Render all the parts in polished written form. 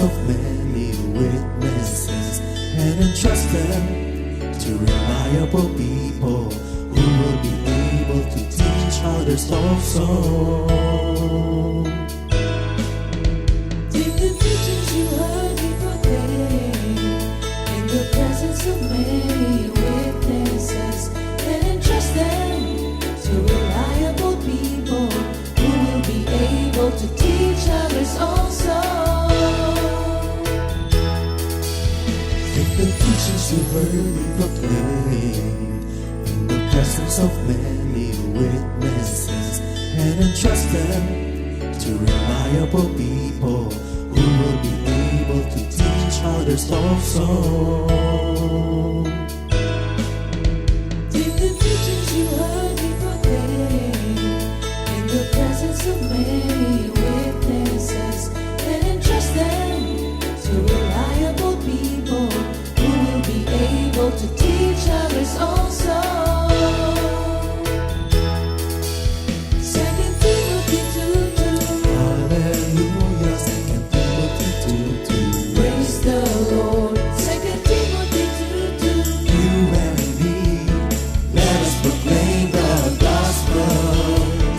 of many witnesses and entrust them to reliable people who will be able to teach others also. Take the teachings you heard me proclaim in the presence of many witnesses and entrust them to reliable people who will be able to teach others also. Take the teachings you heard me proclaim in the presence of many witnesses and entrust them to reliable people who will be able to teach others also. Take the teachings you heard me proclaim in the presence of many witnesses and entrust them to reliable people who will be able to teach others also. Second Timothy 2:2. Hallelujah, 2 Timothy 2:2. Praise the Lord. Second Timothy 2:2. You and me, let us proclaim the gospel.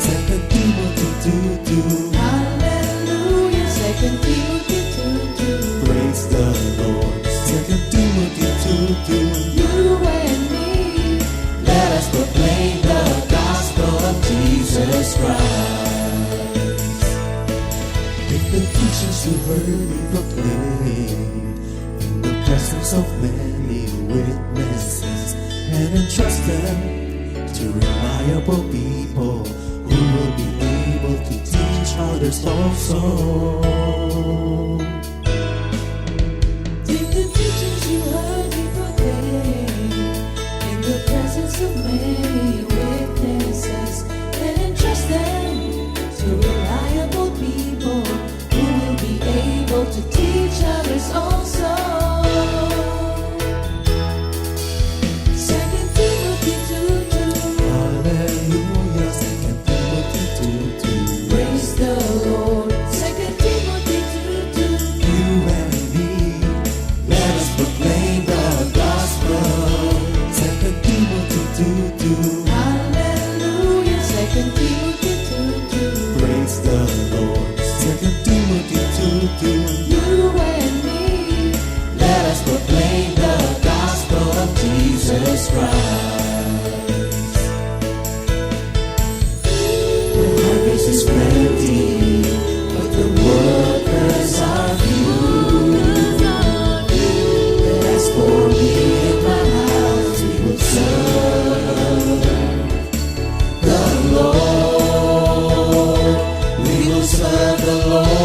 2 Timothy 2:2. Hallelujah. Second Timothy 2:2. Praise the Lord. 2 Timothy 2:2. You and me, Let us proclaim the gospel of Jesus Christ. Take the teachings you heard me proclaim in the presence of many witnesses and entrust them to reliable people who will be able to teach others also. take the teachings you heard me proclaim in the presence of many witnesses and entrust them to reliable people who will be able to teach others also. Second Timothy 2:2. Hallelujah, 2 Timothy 2:2. Praise the Lord. Second Timothy 2:2. You and me, let us proclaim the gospel. 2 Timothy 2:2. Hallelujah. Second Timothy 2:2. Praise the Lord. 2 Timothy 2:2. You and me, Let us proclaim the gospel of Jesus Christ. The harvest is plenty, but the workers are few. As for me and my house, we will serve the Lord. We will serve the Lord.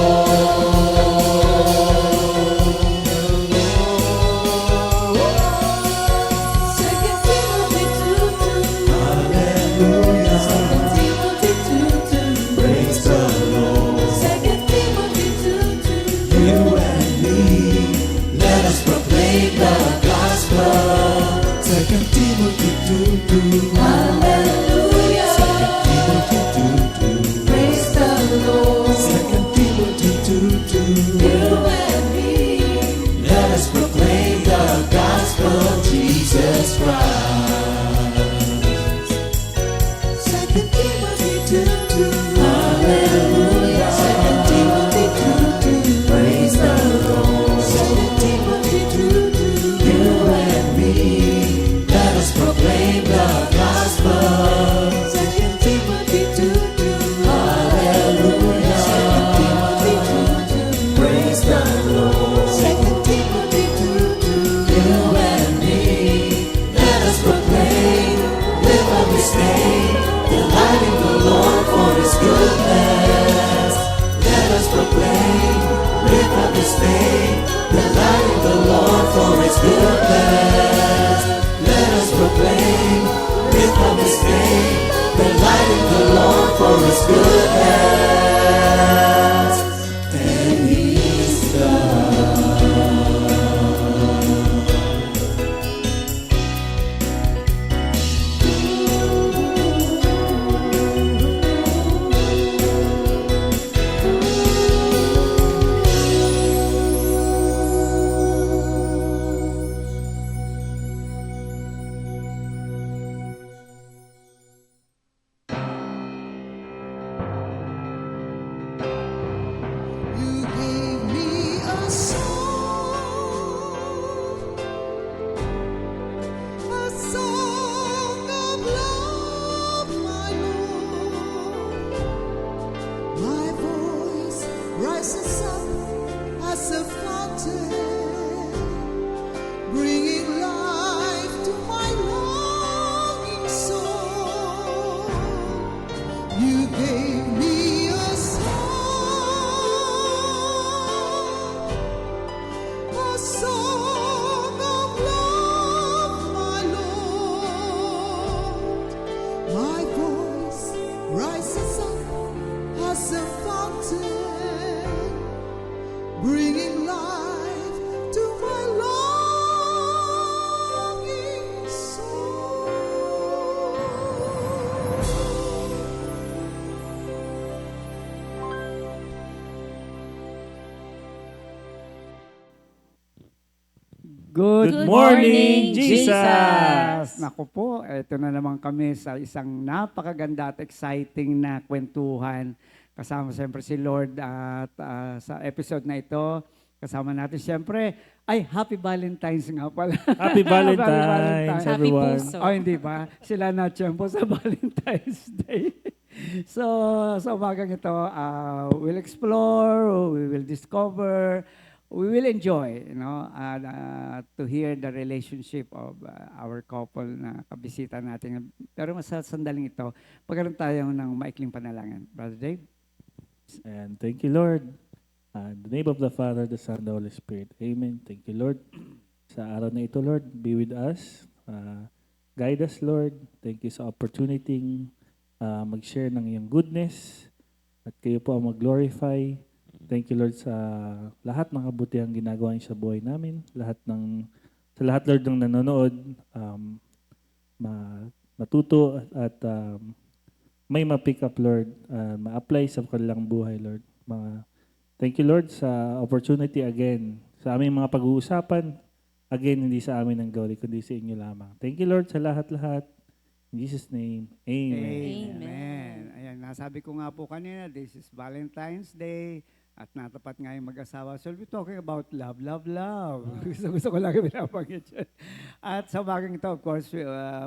Second Timothy 2:2. Hallelujah. Second Timothy 2:2. Praise the Lord. Second Timothy 2:2. You and me, let us proclaim the gospel. 2 Timothy 2:2. Hallelujah. 2 Timothy 2:2. Praise the Lord. 2 Timothy 2:2. You and me, Let us proclaim the gospel of Jesus Christ. 2 Timothy 2:2. Hallelujah. 2 Timothy 2:2. Praise the Lord. 2 Timothy 2:2. You and me, let us proclaim the gospel. 2 Timothy 2:2. Hallelujah. 2 Timothy 2:2. Praise the Lord. 2 Timothy 2:2. You and me, let us proclaim, live up His name, delighting the Lord for His goodness. Let us proclaim, live up His name, delighting the Lord for His goodness. Let us proclaim, live up His name, delighting the Lord for His goodness. And He's God. Good morning, Jesus! Naku po, eto na naman kami sa isang napakaganda at exciting na kwentuhan. Kasama siyempre si Lord at sa episode na ito, kasama natin siyempre, Happy Valentine's nga pala. Happy Valentine's, Valentine's. Happy everyone. puso. Oh, hindi ba? Sila na tiyempo sa Valentine's Day. So, sa umagang ito, we'll explore, we will discover, we will enjoy, to hear the relationship of our couple na kabisita natin. Pero mas sa sandaling ito, pagkaroon tayo ng maikling panalangin. Brother Dave? And thank you, Lord. In the name of the Father, the Son, the Holy Spirit. Amen. Thank you, Lord. Sa araw na ito, Lord, be with us. Guide us, Lord. Thank you sa opportunity mag-share ng iyong goodness at kayo po ang mag-glorify. Thank you, Lord, sa lahat ng kabutihang ginagawa niyo sa buhay namin. Sa lahat, Lord, ng nanonood, matuto at may ma-pick up, Lord, ma-apply sa kanilang buhay, Lord. Thank you, Lord, sa opportunity again. Sa aming mga pag-uusapan, again, hindi sa amin ang gauli, kundi sa inyo lamang. Thank you, Lord, sa lahat-lahat. In Jesus' name, Amen. Amen. Ayan, nasabi ko nga po kanina, this is Valentine's Day at natapat nga yung mag-asawa. So we'll be talking about love, love, love. Gusto ko lang pinapanggit yun. At sa bagong ito, of course,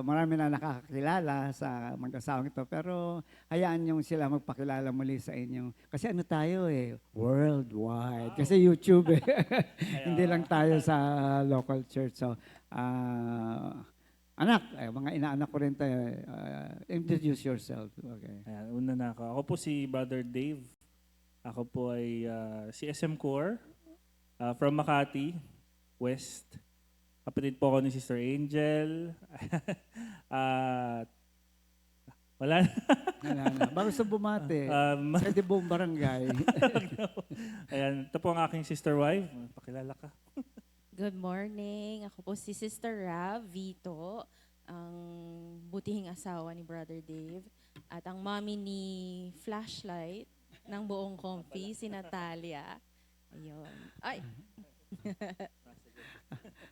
marami na nakakakilala sa mag-asawang ito. Pero hayaan yung sila magpakilala muli sa inyo. Kasi ano tayo worldwide. Kasi YouTube Hindi lang tayo sa local church. So, anak, mga inaanak ko rin tayo. Introduce yourself. Okay. Ayan, una na ako. Ako po si Brother Dave. Ako po ay si SM Core from Makati, West. Kapatid po ako ni Sister Angel. Wala na. Wala na. Bago sa bumate, pwede buong barangay. Ayan, ito po ang aking sister wife. Pakilala ka. Good morning. Ako po si Sister Rav Vito, ang butihing asawa ni Brother Dave. At ang mommy ni Flashlight ng buong comfy, si Natalia. Ayun. Ay!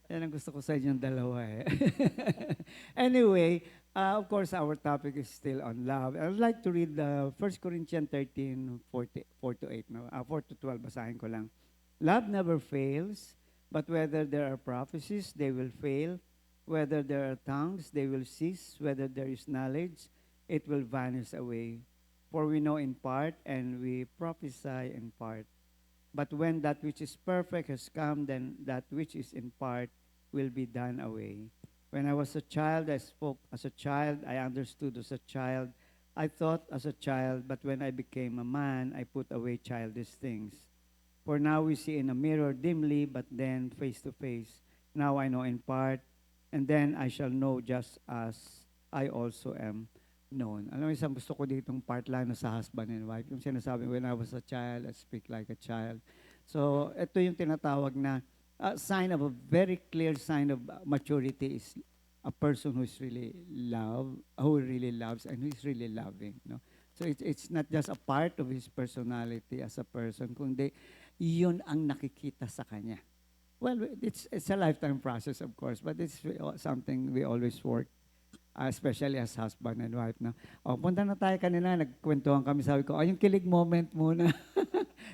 Yan ang gusto ko sa inyong dalawa Anyway, of course, our topic is still on love. I would like to read 1 Corinthians 13, 4-8. 4-12, basahin ko lang. Love never fails, but whether there are prophecies, they will fail. Whether there are tongues, they will cease. Whether there is knowledge, it will vanish away. For we know in part, and we prophesy in part. But when that which is perfect has come, then that which is in part will be done away. When I was a child, I spoke as a child, I understood as a child, I thought as a child, but when I became a man, I put away childish things. For now we see in a mirror dimly, but then face to face. Now I know in part, and then I shall know just as I also am known. Alam mo, isang gusto ko ditong part lang na sa husband and wife. Yung sinasabi, when I was a child, I speak like a child. So, ito yung tinatawag na sign of a very clear sign of maturity is a person who is really who really loves and who is really loving. No? So, it's not just a part of his personality as a person, kundi yun ang nakikita sa kanya. Well, it's a lifetime process, of course, but it's something we always work, especially as husband and wife. No? Punta na tayo kanina, nagkwentuhan kami. Sabi ko, yung kilig moment muna.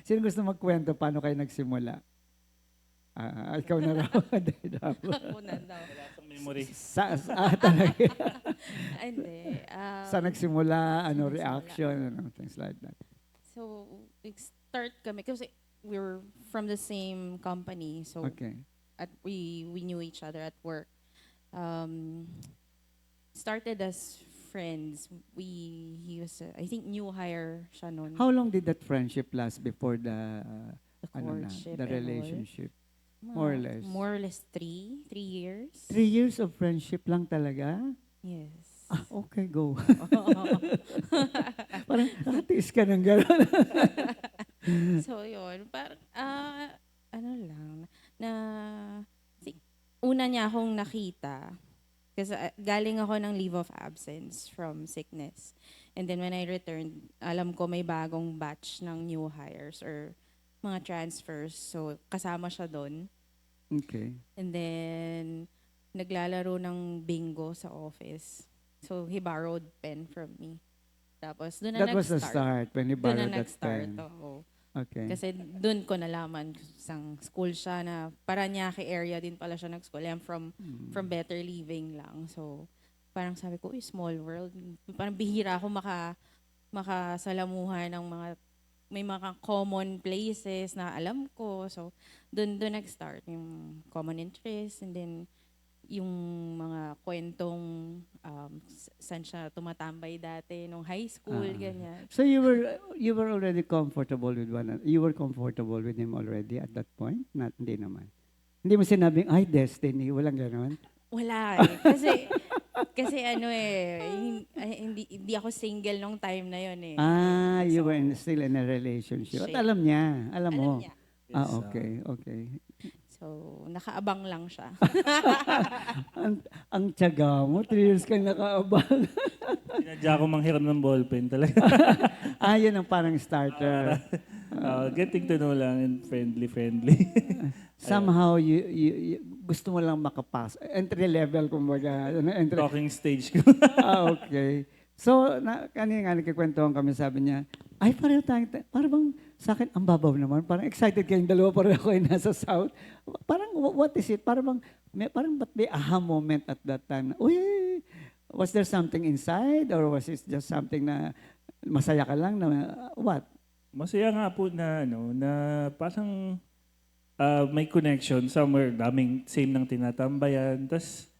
Sino gusto magkwento? Paano kayo nagsimula? Ikaw na raw. Ako na daw. Wala akong memory. Talaga. Hindi. Sa nagsimula, nagsimula. reaction, things like that. So, start kami. Kasi we were from the same company. So, Okay. at we knew each other at work. Started as friends. He was, I think, new hire siya noon. How long did that friendship last before the courtship the and all? relationship? More or less. More or less 3 years. 3 years of friendship lang talaga? Yes. Okay, go. Parang nakatiis ka ng gano'n. So, yun. Parang, ano lang, una niya akong nakita. Kasi galing ako ng leave of absence from sickness. And then when I returned, alam ko may bagong batch ng new hires or mga transfers. So, kasama siya doon. Okay. And then, naglalaro ng bingo sa office. So, he borrowed pen from me. Tapos, doon na That was the nag-start. start when you Doon na borrowed that nag-start, pen. oo. Okay. Kasi doon ko nalaman, isang school siya na Parañaque area din pala siya nag-school. I'm from Better Living lang. So, parang sabi ko, uy, small world. Parang bihira ako makasalamuhan ng may mga common places na alam ko. So, doon nag-start yung common interest and then yung mga kwentong saan siya tumatambay dati nung high school, ganyan. So you were already comfortable with you were comfortable with him already at that point? Hindi naman. Hindi mo sinabing, ay, destiny. Walang ganon. Wala eh. Kasi hindi ako single nung time na yon eh. You So, were still in a relationship. At Shit. alam niya. Alam mo. alam niya. Okay. So, nakaabang lang siya. Ang tiyaga mo, 3 years kang nakaabang. Sinadya ko manghiram ng ballpen talaga. Yun ang parang starter. Getting to know lang and friendly. Somehow, you gusto mo lang makapasok. Entry level, kumbaga. Talking stage ko. Okay. So, kanina nga nagkikwentuhan kami, sabi niya, ay, parang bang sa akin, ang babaw naman. Parang excited kayong dalawa, parang ako ay nasa South. Parang, what is it? Parang ba't may aha moment at that time? Uy, was there something inside? Or was it just something na masaya ka lang? Na, what? Masaya nga po na, na parang may connection somewhere. Daming same ng tinatambayan. Tapos,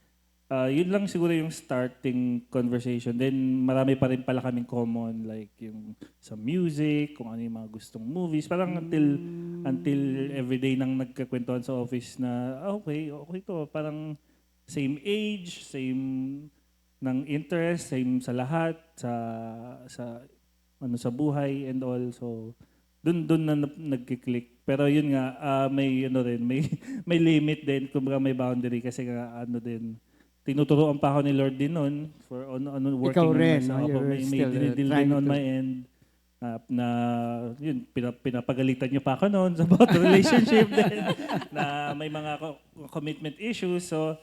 yun lang siguro yung starting conversation. Then, marami pa rin pala kaming common, like yung sa music, kung ano yung mga gustong movies. Parang until everyday nang nagkakwentuhan sa office na, okay to. Parang same age, same ng interest, same sa lahat, sa buhay and all. So, dun na nagkiklik. Pero yun nga, may may limit din, kumbaga may boundary kasi nga tinuturoan pa ako ni Lord din noon for working Ikaw rin, on myself. no? You're May still dinidil trying din on to- my end na yun, pinapagalitan niyo pa ako noon sa about relationship din na may mga commitment issues. So,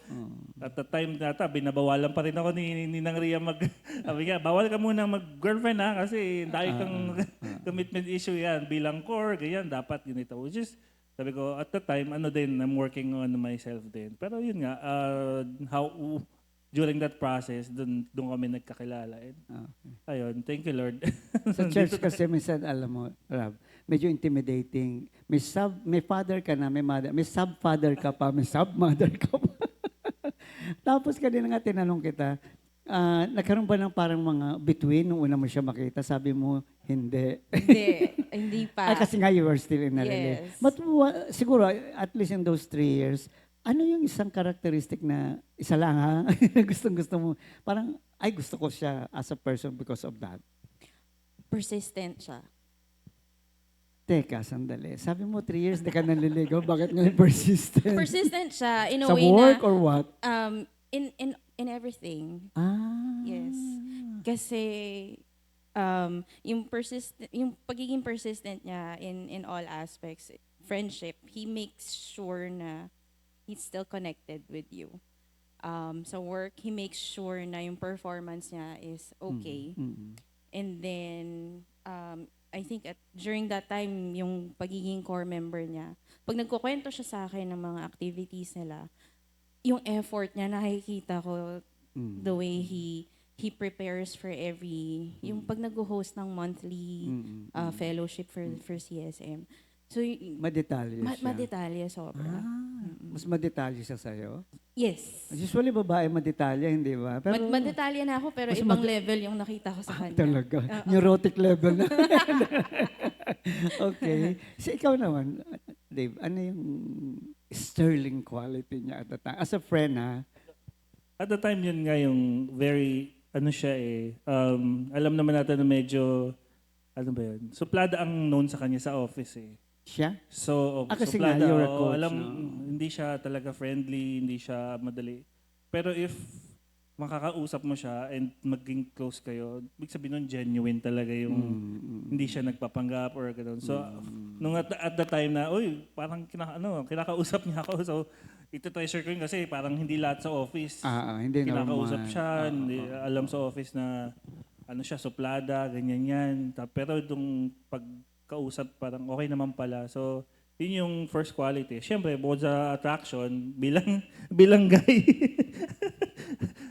at the time nata, binabawalan pa rin ako ni Nang Ria sabi nga, bawal ka muna mag-girlfriend ha kasi dahil kang commitment issue yan bilang core, ganyan, dapat ganito. Which is, sabi ko, at the time, I'm working on myself din. Pero yun nga, during that process, dun kami nagkakilala. And, ayun, thank you, Lord. Sa church kasi minsan, alam mo, Rab, medyo intimidating. May father ka na, may mother, may sub-father ka pa, may sub-mother ka pa. Tapos kanina nga tinanong kita, nagkaroon ba ng parang mga between nung una mo siya makita? Sabi mo, hindi. hindi pa. Kasi nga you were still in a relationship. Yes. But siguro, at least in those 3 years, ano yung isang characteristic na, isa lang ha, na gustong-gusto mo, parang, ay gusto ko siya as a person because of that. Persistent siya. Teka, sandali. Sabi mo 3 years, di ka nanliligaw. Bakit ngayon persistent? Persistent siya in a Sa way work na or what? in everything. Ah. Yes. Kasi yung pagiging persistent niya in all aspects, friendship, he makes sure na he's still connected with you. Sa work, he makes sure na yung performance niya is okay. And then, I think during that time, yung pagiging core member niya, pag nagkukwento siya sa akin ng mga activities nila, yung effort niya, nakikita ko the way he prepares for yung pag nag-host ng monthly fellowship for CSM. So, Madetalye siya. madetalye sobra. Mas madetalye siya sa'yo? Yes. Usually babae madetalye, hindi ba? Pero Madetalye na ako, pero mas ibang level yung nakita ko sa kanya. talaga. Neurotic level na. Okay. So ikaw naman, Dave, ano yung sterling quality niya at the time? As a friend, ha? At the time, yun nga yung very, alam naman natin na medyo, suplada ang known sa kanya sa office eh. Siya? So, kasi nga, suplada, you're a coach, alam, no? hindi siya talaga friendly, hindi siya madali. Pero if makakausap mo siya and maging close kayo, ibig sabihin nun, genuine talaga yung hindi siya nagpapanggap or gano'n. So, nung at the time na, uy, parang kinakausap niya ako. So, ito treasure ko yun kasi parang hindi lahat sa office Hindi kinakausap normal. siya, hindi alam sa office na ano siya, suplada, ganyan yan. Pero itong pagkausap, parang okay naman pala. So, yun yung first quality. Siyempre, bukod sa attraction, bilang guy,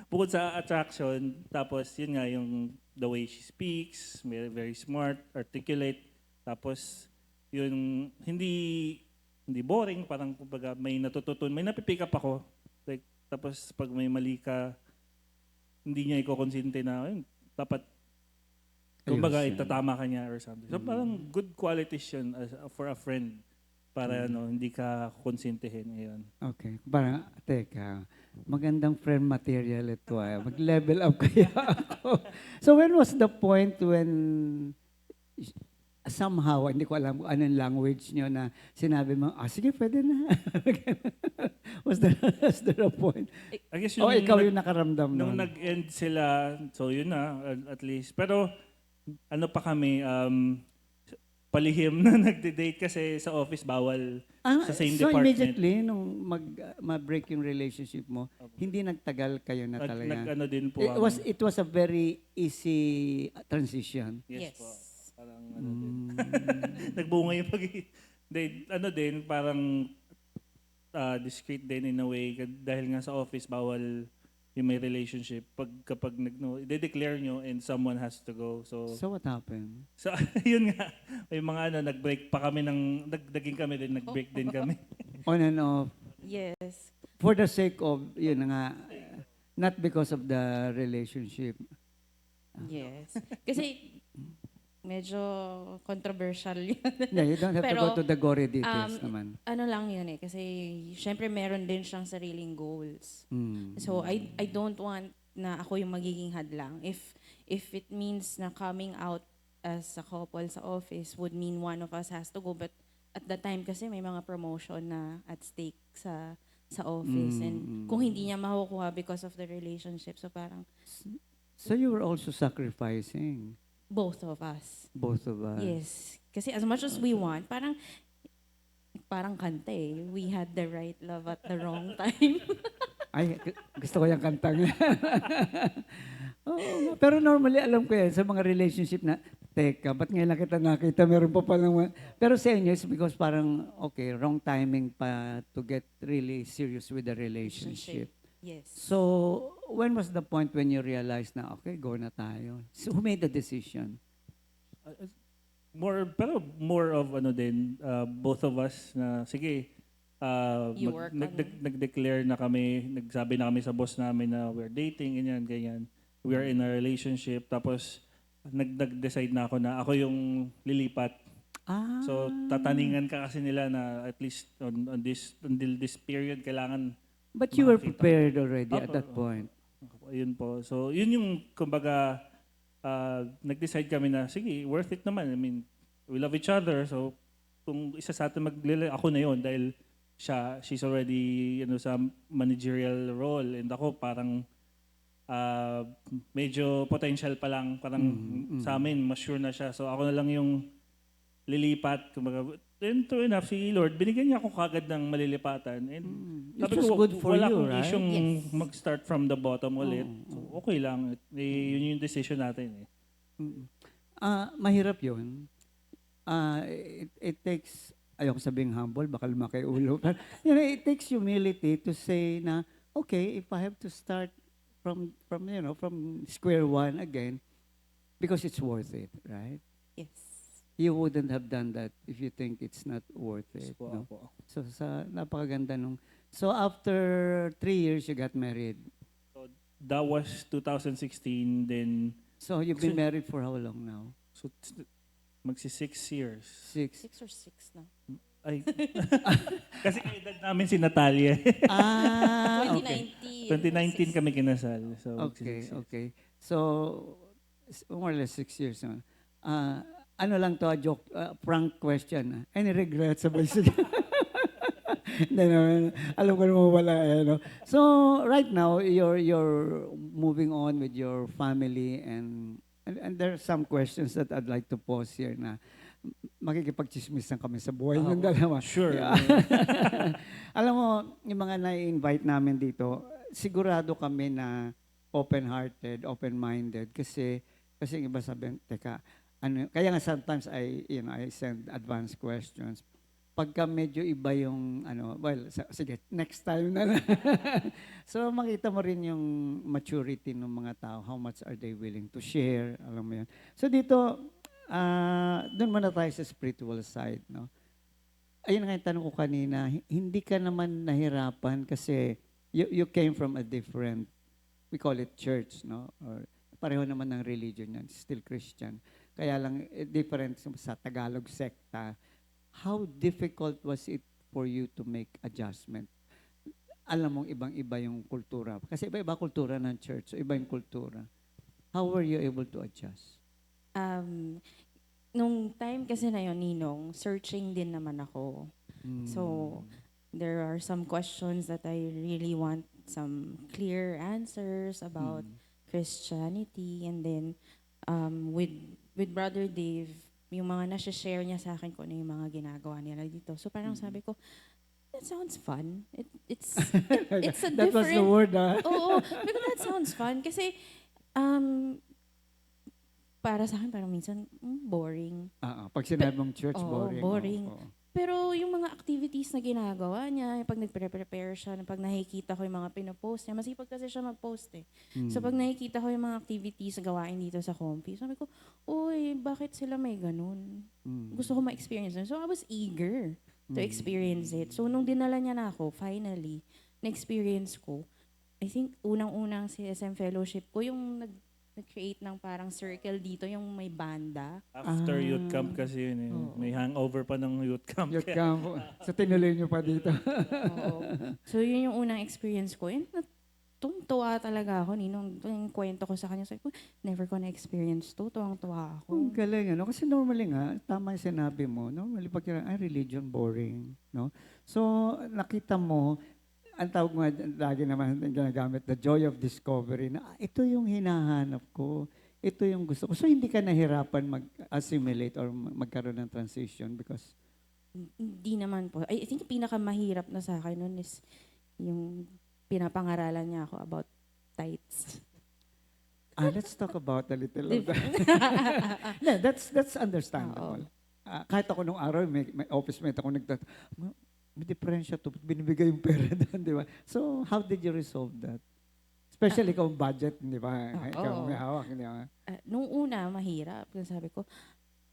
bukod sa attraction, tapos yun nga yung the way she speaks, very smart, articulate, tapos yun hindi boring, parang kumbaga may natututunan, may napipick up ako. Like, tapos pag may mali ka, hindi niya ikokonsinte na, ayun, dapat kumbaga Ayos yan. itatama ka niya or something. So parang good qualities yun for a friend para hindi ka konsintihin. Ayun. Okay. Parang, teka, magandang friend material ito. Mag-level up kaya ako. So when was the point when somehow, hindi ko alam kung anong language nyo na sinabi mo, sige, pwede na. was there a point? I guess O ikaw yung nakaramdam nung nun? nag-end sila, so yun na, at least. Pero ano pa kami, palihim na nagde-date kasi sa office bawal sa same so department. immediately, nung ma-break yung relationship mo, hindi nagtagal kayo na talaga. Nag-ano din po It was a very easy transition. Yes, Yes. po. Parang ano din. Nagbunga yung ano din, parang discreet din in a way dahil nga sa office bawal yung may relationship kapag i-declare nyo and someone has to go. So So what happened? yun nga, may mga nag-break pa kami nagdaging kami din, nag-break din kami. On and off. Yes. For the sake of, yun nga, not because of the relationship. Yes. Kasi medyo controversial yun. Yeah, you don't have to go Pero, to the gory details um, naman. Ano lang yun kasi syempre meron din siyang sariling goals. Mm. So I don't want na ako yung magiging hadlang. If it means na coming out as a couple sa office would mean one of us has to go, but at the time kasi may mga promotion na at stake sa office and kung hindi niya makukuha because of the relationship, so parang So you were also sacrificing, both of us. both of us. Yes. Kasi as much as we want, parang kanta eh. We had the right love at the wrong time. Ay, gusto ko yung kantang yan. Oo, pero normally, alam ko yan, sa mga relationship na, teka, ba't ngayon lang kita nakita, meron pa palang pero sa inyo, it's because parang, okay, wrong timing pa to get really serious with the relationship. Yes. So, when was the point when you realized na, okay, go na tayo? So, who made the decision? Pero more of ano din, both of us na, sige, You work on it. nag-declare na kami, nagsabi na kami sa boss namin na we're dating, ganyan. We are in a relationship. Tapos, nag-decide na ako yung lilipat. So, tataningan ka kasi nila na at least until this period, kailangan But you were makakita. prepared already at Opo, that point. Ayun po. So, yun yung, kumbaga, nag-decide kami na, sige, worth it naman. I mean, we love each other. So, kung isa sa atin ako na yun dahil she's already sa managerial role and ako parang medyo potential pa lang. Parang sa amin, mas sure na siya. So, ako na lang yung lilipat. Kumbaga, and true enough, si Lord, binigyan niya ako kagad ng malilipatan. And It sabi was ko, good for wala you, akong right? isyong Yes. mag-start from the bottom ulit. So, okay lang. Yun yung decision natin. Mahirap yun. It takes, ayoko sabing humble, baka lumaki ulo. Pero, it takes humility to say na, okay, if I have to start from square one again, because it's worth it, right? Yes. You wouldn't have done that if you think it's not worth it. Po, No? po. So, napakaganda nung. So, after 3 years, you got married. So, that was 2016. Then, So, you've been married for how long now? so magsi 6 years. 6. 6 or 6 na. Ay. Kasi edad namin si Natalia. Okay. 2019. 2019 kami kinasal. So, Okay, 6 years. okay. So, more or less 6 years na. Ano lang to, joke, prank question. Any regrets about Hindi naman. Alam ko naman wala eh, no? So, right now, you're moving on with your family and there are some questions that I'd like to pose here na makikipagchismisan kami sa buhay ng dalawa. Sure. Yeah. Alam mo, yung mga na-invite namin dito, sigurado kami na open-hearted, open-minded kasi yung iba sabihin, teka, ano, kaya nga sometimes I send advanced questions. Pagka medyo iba yung sige, next time na lang. So makita mo rin yung maturity ng mga tao, how much are they willing to share, alam mo yun. So dito, doon muna tayo sa spiritual side, no? Ayun nga yung tanong ko kanina, hindi ka naman nahirapan kasi you came from a different, we call it church, no? Or pareho naman ng religion yan, still Christian. Kaya lang, different sa Tagalog sekta. How difficult was it for you to make adjustment? Alam mong ibang-iba yung kultura. Kasi iba-iba kultura ng church, so iba yung kultura. How were you able to adjust? Nung time kasi na yun, Ninong, searching din naman ako. So, there are some questions that I really want some clear answers about Christianity. And then, with Brother Dave, yung mga nasa-share niya sa akin kung ano yung mga ginagawa nila dito. So parang sabi ko, that sounds fun. It's a That different... was the word, Oo, pero that sounds fun. Kasi, para sa akin, parang minsan, boring. Pag sinabi mong church, Oo, boring. boring. Oo. Pero yung mga activities na ginagawa niya, yung pag nagpre-prepare siya, pag nakikita ko yung mga pinopost niya, masipag kasi siya mag-post eh. So pag nakikita ko yung mga activities na gawain dito sa Comfy, sabi ko, uy, bakit sila may ganun? Gusto ko ma-experience yun. So I was eager to experience it. So nung dinala niya na ako, finally, na-experience ko, I think unang-unang CSM fellowship ko, yung nag-create ng parang circle dito, yung may banda. After youth camp kasi yun eh. May hangover pa ng youth camp. Youth camp. So tinuloy niyo pa dito. Oo. So yun yung unang experience ko. And tuwa talaga ako, Ninong. Yung kwento ko sa kanya, sabi ko, never ko na-experience to. Tuwang-tuwa ako. Ang galing, ano? Kasi normally nga, tama yung sinabi mo, normally pag religion boring, no? So, nakita mo, ang tawag mo lagi naman ginagamit, the joy of discovery, na ito yung hinahanap ko, ito yung gusto ko. So, hindi ka nahirapan mag-assimilate or magkaroon ng transition because... Hindi naman po. I think yung pinakamahirap na sa akin nun is yung pinapangaralan niya ako about tights. Let's talk about a little of that. No, that's understandable. Kahit ako nung araw, may office mate ako may diferensya to, binibigay yung pera doon, di ba? So, how did you resolve that? Especially kung budget, di ba? Ikaw may hawak, di ba? Nung una, mahirap. Kasi sabi ko,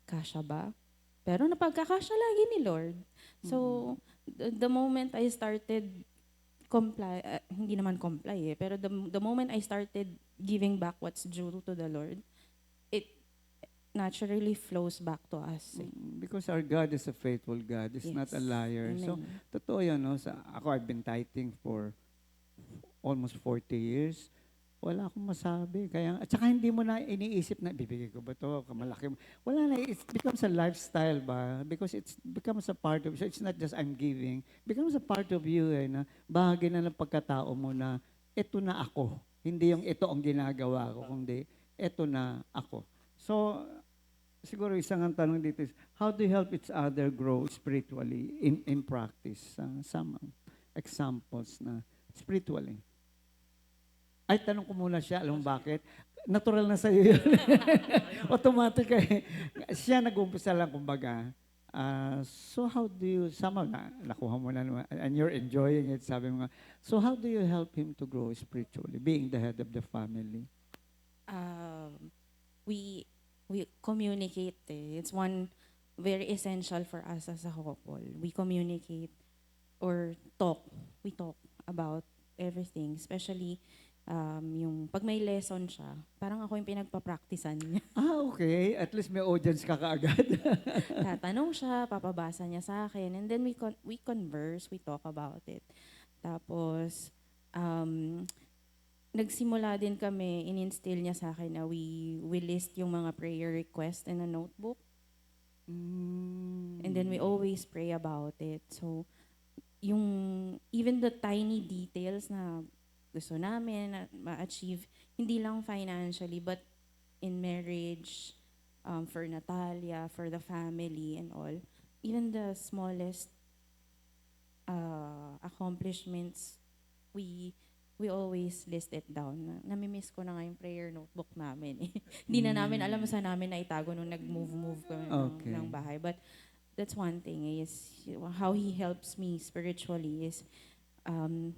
kasya ba? Pero napagkakasya lagi ni Lord. So, the moment I started hindi naman comply eh, pero the moment I started giving back what's due to the Lord, it naturally flows back to us. Eh. Because our God is a faithful God. He's not a liar. Amen. So, totoo yan, no? Ako, I've been tithing for almost 40 years. Wala akong masabi. At saka hindi mo na iniisip na, bibigay ko ba ito? Kamalaki mo. Wala na. It becomes a lifestyle ba? Because it becomes a part of, so it's not just I'm giving. It becomes a part of you, eh, na bahagi na ng pagkatao mo na, ito na ako. Hindi yung ito ang ginagawa ko, kundi ito na ako. So, siguro isang ang tanong dito is, how do you help each other grow spiritually in practice? Some examples na spiritually. Ay, tanong ko muna siya, alam mo bakit? Natural na sa'yo yun. Automatic eh. Siya nag-umpisa lang, kumbaga. So how do you, nakuha mo na naman, and you're enjoying it, sabi mo nga. So how do you help him to grow spiritually, being the head of the family? We communicate eh. It's one very essential for us as a couple. We communicate or talk. We talk about everything, especially yung pag may lesson siya, parang ako yung pinagpa-practicean niya. Okay. At least may audience ka kaagad. Tatanong siya, papabasa niya sa akin, and then we converse, we talk about it. Tapos, nagsimula din kami, in-instill niya sa akin na we list yung mga prayer requests in a notebook. And then we always pray about it. So, yung even the tiny details na gusto namin na ma-achieve, hindi lang financially, but in marriage, for Natalia, for the family and all, even the smallest accomplishments, we always list it down. Namimiss ko na nga yung prayer notebook namin. Hindi na namin alam saan namin na itago nung nag-move kami Okay. ng bahay. But that's one thing is how he helps me spiritually is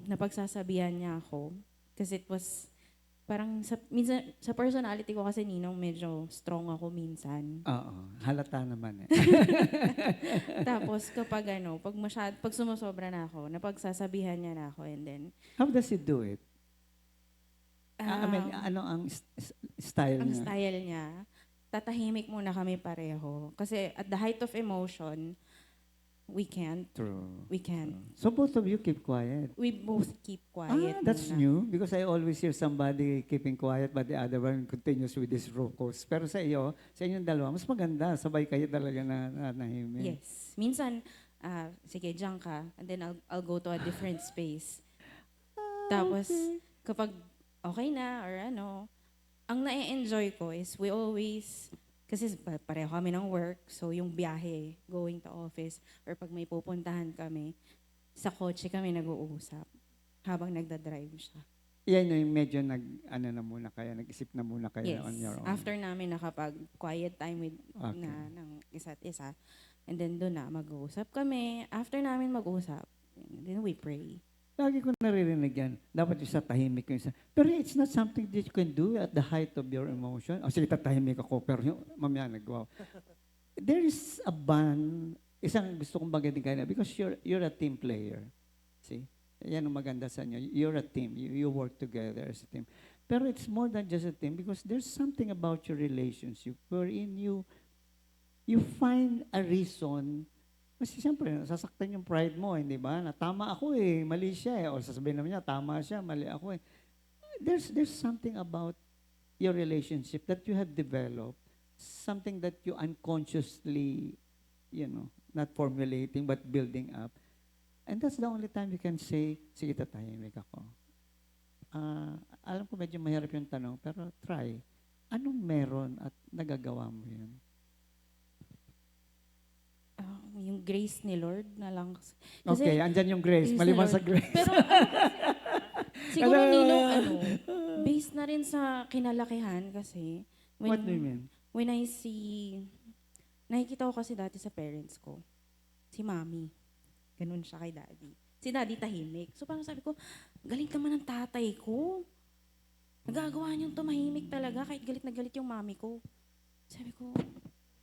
napagsasabihan niya ako. Kasi it was parang minsan, sa personality ko kasi Ninong medyo strong ako minsan. Oo, halata naman eh. Tapos kapag pag sumusobra na ako, napagsasabihan niya na ako and then How does he do it? I mean, um, ano ang style ang niya? style niya, tatahimik muna kami pareho. Kasi at the height of emotion, we can't. True. We can't. So both of you keep quiet. We both keep quiet. That's muna. new because I always hear somebody keeping quiet but the other one continues with this rokos. Pero sa inyong dalawa, mas maganda. Sabay kayo talaga na nahimik. Yes. Minsan, sige, diyan ka, and then I'll go to a different space. Tapos, kapag okay na or ang na-enjoy ko is we always, kasi pareho kami ng work, so yung biyahe, going to office, or pag may pupuntahan kami, sa kotse kami nag-uusap habang nagdadrive siya. Yan yung medyo nag-isip na muna kayo Yes. on your own. After namin nakapag quiet time with Okay. ng isa't isa, and then doon na mag-uusap kami. After namin mag-usap, then we pray. Lagi ko naririnig yan. Dapat yung sa tahimik yung isa. Pero it's not something that you can do at the height of your emotion. O sige, tatahimik ako, pero yung mamaya nag-wow. There is a bond, isang gusto kong bagayin kayo because you're a team player. See? Yan ang maganda sa inyo. You're a team. You work together as a team. Pero it's more than just a team because there's something about your relationship wherein you find a reason. Kasi siyempre, sasaktan yung pride mo, hindi ba? Na tama ako eh, mali siya eh. O sasabihin naman niya, tama siya, mali ako eh. There's something about your relationship that you have developed, something that you unconsciously, not formulating but building up. And that's the only time you can say, sige, tatahimik ako. Alam ko medyo mahirap yung tanong, pero try. Anong meron at nagagawa mo yun? Yung grace ni Lord na lang. Okay, andyan yung grace. Grace Maliban ni sa Lord. grace. Pero siguro based na rin sa kinalakihan kasi What do you mean? when I see, nakikita ko kasi dati sa parents ko, si Mommy, ganun siya kay Daddy. Si Daddy tahimik. So parang sabi ko, galing naman ng tatay ko. Nagagawa niyang tumahimik talaga kahit galit na galit yung Mommy ko. Sabi ko,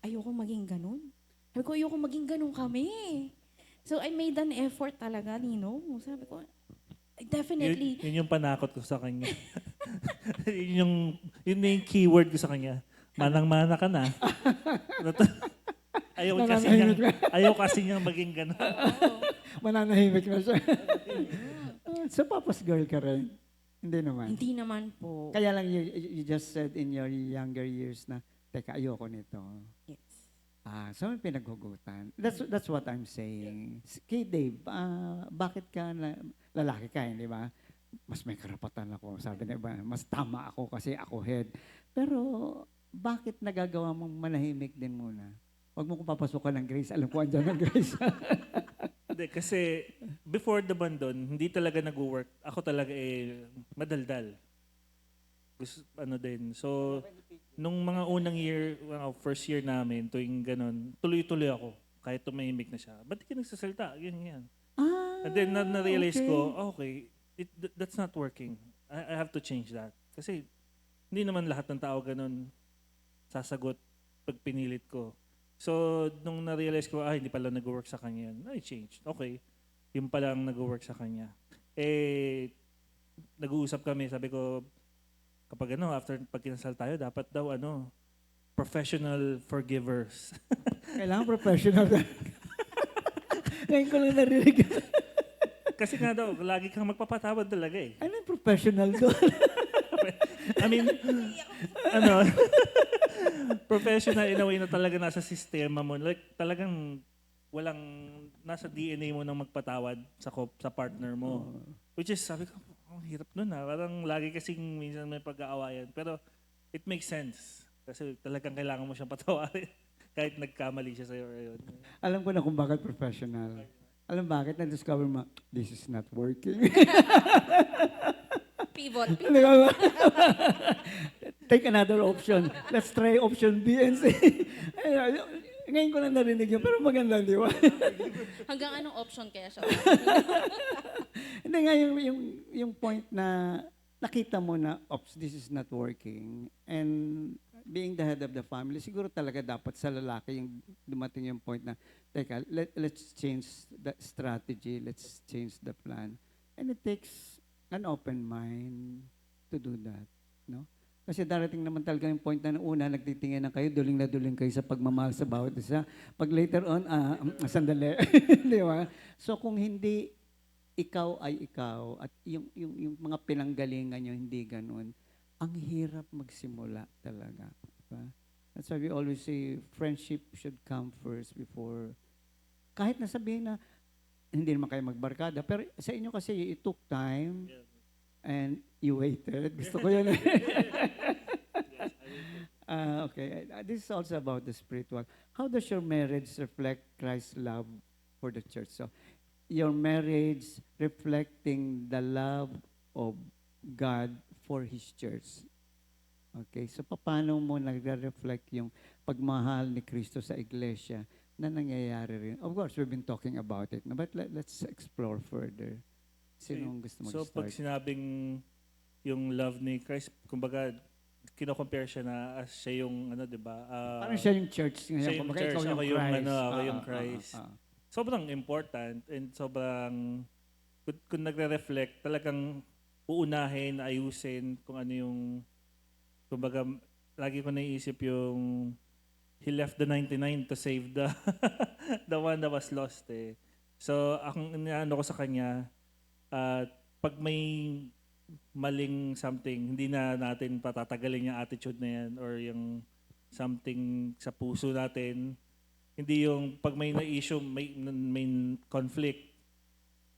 ayoko maging ganun. Sabi ko, ayoko maging ganun kami. So I made an effort talaga, Sabi ko, definitely. Yun yung panakot ko sa kanya. yun yung keyword ko sa kanya. Manang-mana ka na. ayaw kasi niyang maging gano'n. Mananahimik na siya. So, papa's girl ka rin? Hindi naman. Hindi naman po. Kaya lang you just said in your younger years na, teka, ayoko nito. Yes. So may pinaghugutan. That's what I'm saying. Kay Dave, bakit ka lalaki ka, hindi ba? Mas may karapatan ako. Sabi na iba, mas tama ako kasi ako head. Pero bakit nagagawa mong manahimik din muna? Huwag mo kong papasukan ng grace. Alam ko andyan ng grace. Hindi, kasi before the band doon, hindi talaga nag-work. Ako talaga madaldal. So, nung mga unang year, first year namin, tuwing ganun, tuloy-tuloy ako. Kahit tumahimik na siya. Ba't di ka nagsasalita? Ganyan. And then, na-realize ko, okay, that's not working. I have to change that. Kasi, hindi naman lahat ng tao ganun sasagot pag pinilit ko. So, nung na-realize ko, hindi pala nag-work sa kanya yan, I changed. Okay, yung pala ang nag-work sa kanya. Nag-uusap kami, sabi ko, kapag after pag kinasal tayo, dapat daw professional forgivers. Kailangan professional. Ngayon ko lang narinig. Kasi nga daw, lagi kang magpapatawad talaga eh. Ano yung professional doon? I mean, professional in a way na talaga nasa sistema mo. Like, talagang walang nasa DNA mo nang magpatawad sa partner mo. Which is, sabi ko, ang hirap nun ha. Parang lagi kasing minsan may pag-aawayan. Pero it makes sense. Kasi talagang kailangan mo siyang patawarin. Kahit nagkamali siya sa'yo or yun. Alam ko na kung bakit professional. Alam bakit? Na-discover mo, this is not working. Pivot. Take another option. Let's try option B and C. Ngayon ko lang narinig yun, pero maganda, di ba? Hanggang anong option kaya siya? Hindi nga, yung point na nakita mo na, oops, this is not working. And being the head of the family, siguro talaga dapat sa lalaki yung dumating yung point na, teka, let's change the strategy, let's change the plan. And it takes an open mind to do that, no? Kasi darating naman talaga yung point na una, nagtitingin na kayo, duling na duling kayo sa pagmamahal sa bawat isa. Pag later on, sandali, di ba? So kung hindi ikaw ay ikaw at yung mga pinanggalingan nyo hindi ganun, ang hirap magsimula talaga. Diba? That's why we always say friendship should come first before, kahit na sabihin na hindi naman kayo magbarkada, pero sa inyo kasi it took time and you waited. Gusto ko yun. Okay. This is also about the spiritual. How does your marriage reflect Christ's love for the church? So, your marriage reflecting the love of God for His church. Okay, so paano mo nagre-reflect yung pagmahal ni Kristo sa iglesia na nangyayari rin? Of course, we've been talking about it, no? But let's explore further. Sinong gusto So pag mag-start? sinabing yung love ni Christ, kumbaga, kino-compare siya na as siya yung, ano, di ba? Parang siya yung church. siya yung Kumbaga, church, ikaw ako yung Christ. ano, ako yung Christ. Sobrang important and sobrang, kung nagre-reflect, talagang uunahin, ayusin kung ano yung, kumbaga, lagi ko naisip yung He left the 99 to save the the one that was lost eh. So, ang inaano ko sa kanya, pag may maling something, hindi na natin patatagalin yung attitude na yan or yung something sa puso natin. Hindi yung pag may na-issue, may conflict.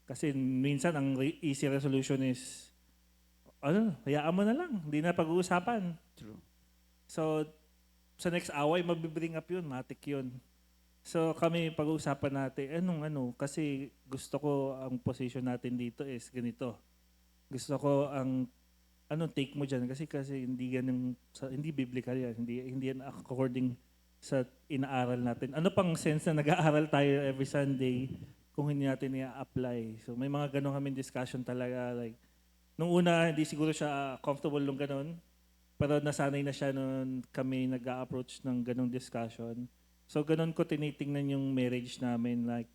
Kasi minsan ang easy resolution is, hayaan mo na lang. Hindi na pag-uusapan. True. So, sa next away, mabibring up yun. Matik yun. So, kami pag-uusapan natin, kasi gusto ko ang position natin dito is ganito. Gusto ko anong take mo dyan? Kasi hindi ganun, hindi biblical yan. Hindi yan according sa inaaral natin. Ano pang sense na nag-aaral tayo every Sunday kung hindi natin i-apply? So, may mga ganun kami discussion talaga. Like, nung una, hindi siguro siya comfortable nung ganun. Pero nasanay na siya nung kami nag-a-approach ng ganung discussion. So, ganun ko tinitingnan yung marriage namin. Like,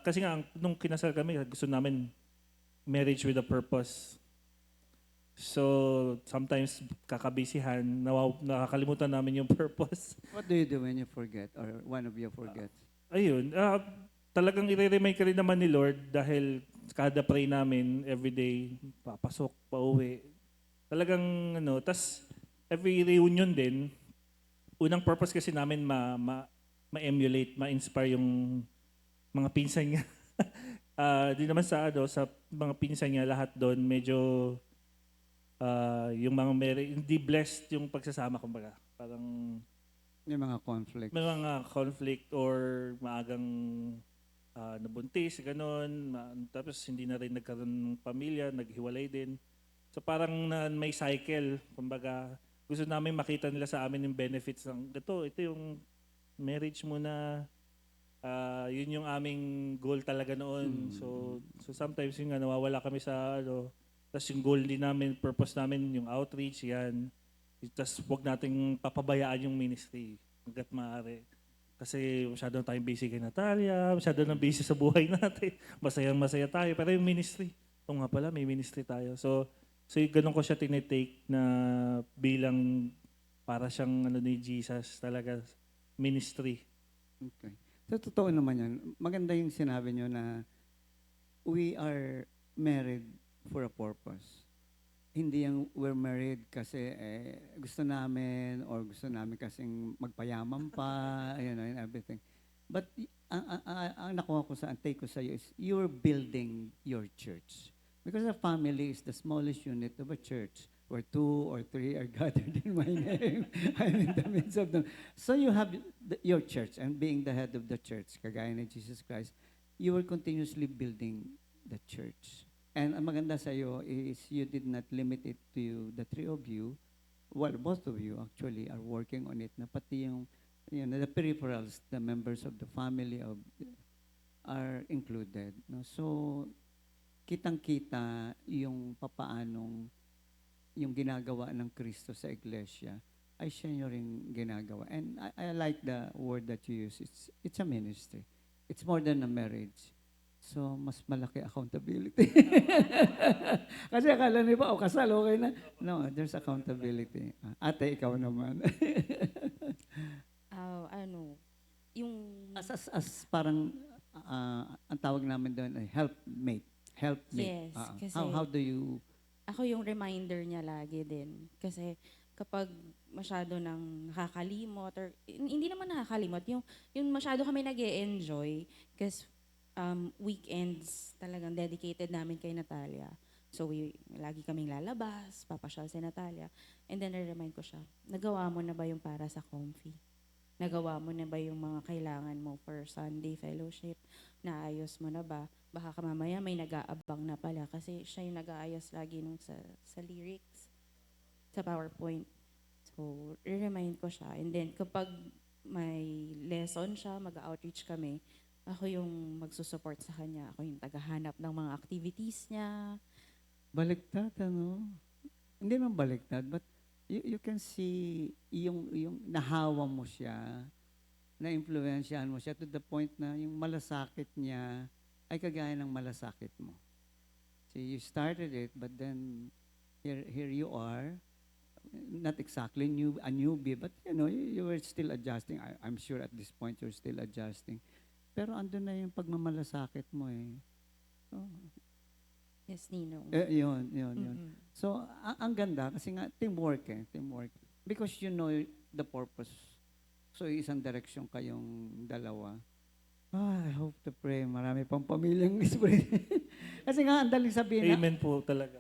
kasi nga, nung kinasal kami, gusto namin marriage with a purpose. So, sometimes kakabisihan, nakakalimutan namin yung purpose. What do you do when you forget or one of you forgets? Ayun, talagang i-remind ka rin naman ni Lord dahil kada pray namin, everyday, papasok, pauwi. Talagang, tas every reunion din, unang purpose kasi namin ma-emulate, ma-inspire yung mga pinsan niya. Di naman sa mga pinsan niya, lahat doon, medyo yung mga hindi blessed yung pagsasama, kumbaga. Parang May mga conflicts. may mga conflict or maagang nabuntis, ganun. Tapos hindi na rin nagkaroon ng pamilya, naghiwalay din. So parang may cycle, kumbaga. Gusto namin makita nila sa amin yung benefits ng ito yung marriage mo na yun yung aming goal talaga noon. So sometimes yung nawawala kami sa tapos yung goal din namin, purpose namin, yung outreach, yan. Tapos huwag nating papabayaan yung ministry hanggat maaari. Kasi masyado na tayong busy kay Natalia, masyado na busy sa buhay natin. Masayang-masaya tayo. Pero yung ministry, nga pala, may ministry tayo. So ganun ko siya tinitake na bilang para siyang ni Jesus talaga, ministry. Okay. So, totoo naman yan. Maganda yung sinabi nyo na we are married for a purpose. Hindi yung we're married kasi gusto namin or gusto namin kasing magpayaman pa, and everything. But ang nakuha ko ang take ko sa iyo is you're building your church. Because a family is the smallest unit of a church where 2 or 3 are gathered in my name. I'm in the midst of them. So you have your church and being the head of the church, kagaya ni Jesus Christ, you were continuously building the church. And ang maganda sa iyo is you did not limit it to you, the three of you. Well, both of you actually are working on it. Na pati yung the peripherals, the members of the family are included. No? So, kitang-kita yung papaanong yung ginagawa ng Kristo sa iglesia ay siya nyo rin ginagawa. And I like the word that you use. It's a ministry. It's more than a marriage. So, mas malaki accountability. Kasi akala niyo ba, kasal, okay na? No, there's accountability. Ate, ikaw naman. Yung As parang, ang tawag namin doon ay helpmate. Helpmate. Yes, kasi How do you... ako yung reminder niya lagi din. Kasi kapag masyado nang nakakalimot or hindi naman nakakalimot, yung masyado kami nag-e-enjoy kasi weekends talagang dedicated namin kay Natalia. So lagi kaming lalabas, papasyal si Natalia. And then I-remind ko siya, nagawa mo na ba yung para sa comfy? Nagawa mo na ba yung mga kailangan mo for Sunday fellowship? Naayos mo na ba? Baka ka mamaya may nag-aabang na pala kasi siya yung nag-aayos lagi nung sa lyrics, sa PowerPoint. So, remind ko siya. And then, kapag may lesson siya, mag-outreach kami, ako yung magsusupport sa kanya. Ako yung tagahanap ng mga activities niya. Baliktad, ano? Hindi naman baliktad, but you can see yung nahawa mo siya, na-influensyahan mo siya to the point na yung malasakit niya ay kagaya ng malasakit mo. See, you started it, but then here you are, not exactly a newbie, but you were still adjusting. I'm sure at this point you're still adjusting. Pero andun na yung pagmamalasakit mo eh. So, Yes, Ninong. yun. Mm-mm. So, ang ganda kasi nga teamwork. Because you know the purpose. So, isang direksyon kayong dalawa. I hope to pray. Marami pang pamilyang spread. Kasi nga, ang daling sabihin Amen po talaga.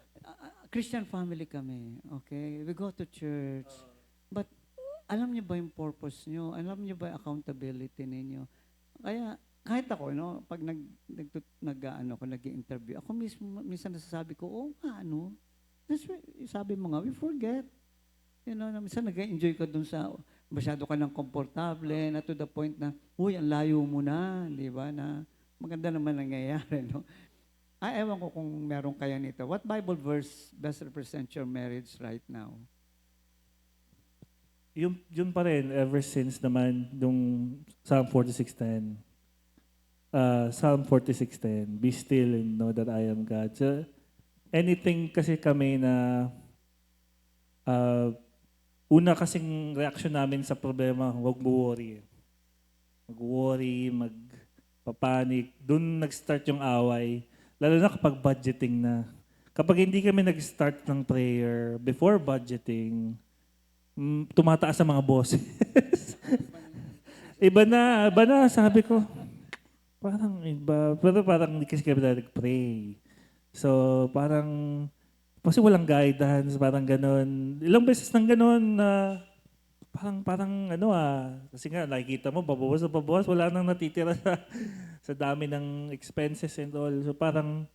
Christian family kami. Okay? We go to church. But, alam niyo ba yung purpose niyo? Alam niyo ba yung accountability ninyo? Kaya, kahit ako, pag nag-interview, ako minsan nasasabi ko, that's why, sabi mo nga, we forget. Minsan nag-enjoy ka dun sa, masyado ka ng komportable, na to the point na, ang layo mo na, di ba, na maganda naman nangyayari, no? Ewan ko kung meron kaya nito. What Bible verse best represents your marriage right now? Yun pa rin, ever since naman, yung Psalm 46:10. Psalm 46:10, be still and know that I am God. So, anything kasi kami na una kasing reaction namin sa problema, huwag worry. Mag-worry, magpapanik. Doon nag-start yung away. Lalo na kapag budgeting na. Kapag hindi kami nag-start ng prayer before budgeting, tumataas ang mga bosses. Iba na, sabi ko. Parang iba, pero parang hindi kasi kami nag-pray. So, parang, kasi walang guidance, parang ganon. Ilang beses nang ganon na, kasi nga, nakikita mo, pabawas, wala nang natitira sa dami ng expenses and all. So, parang,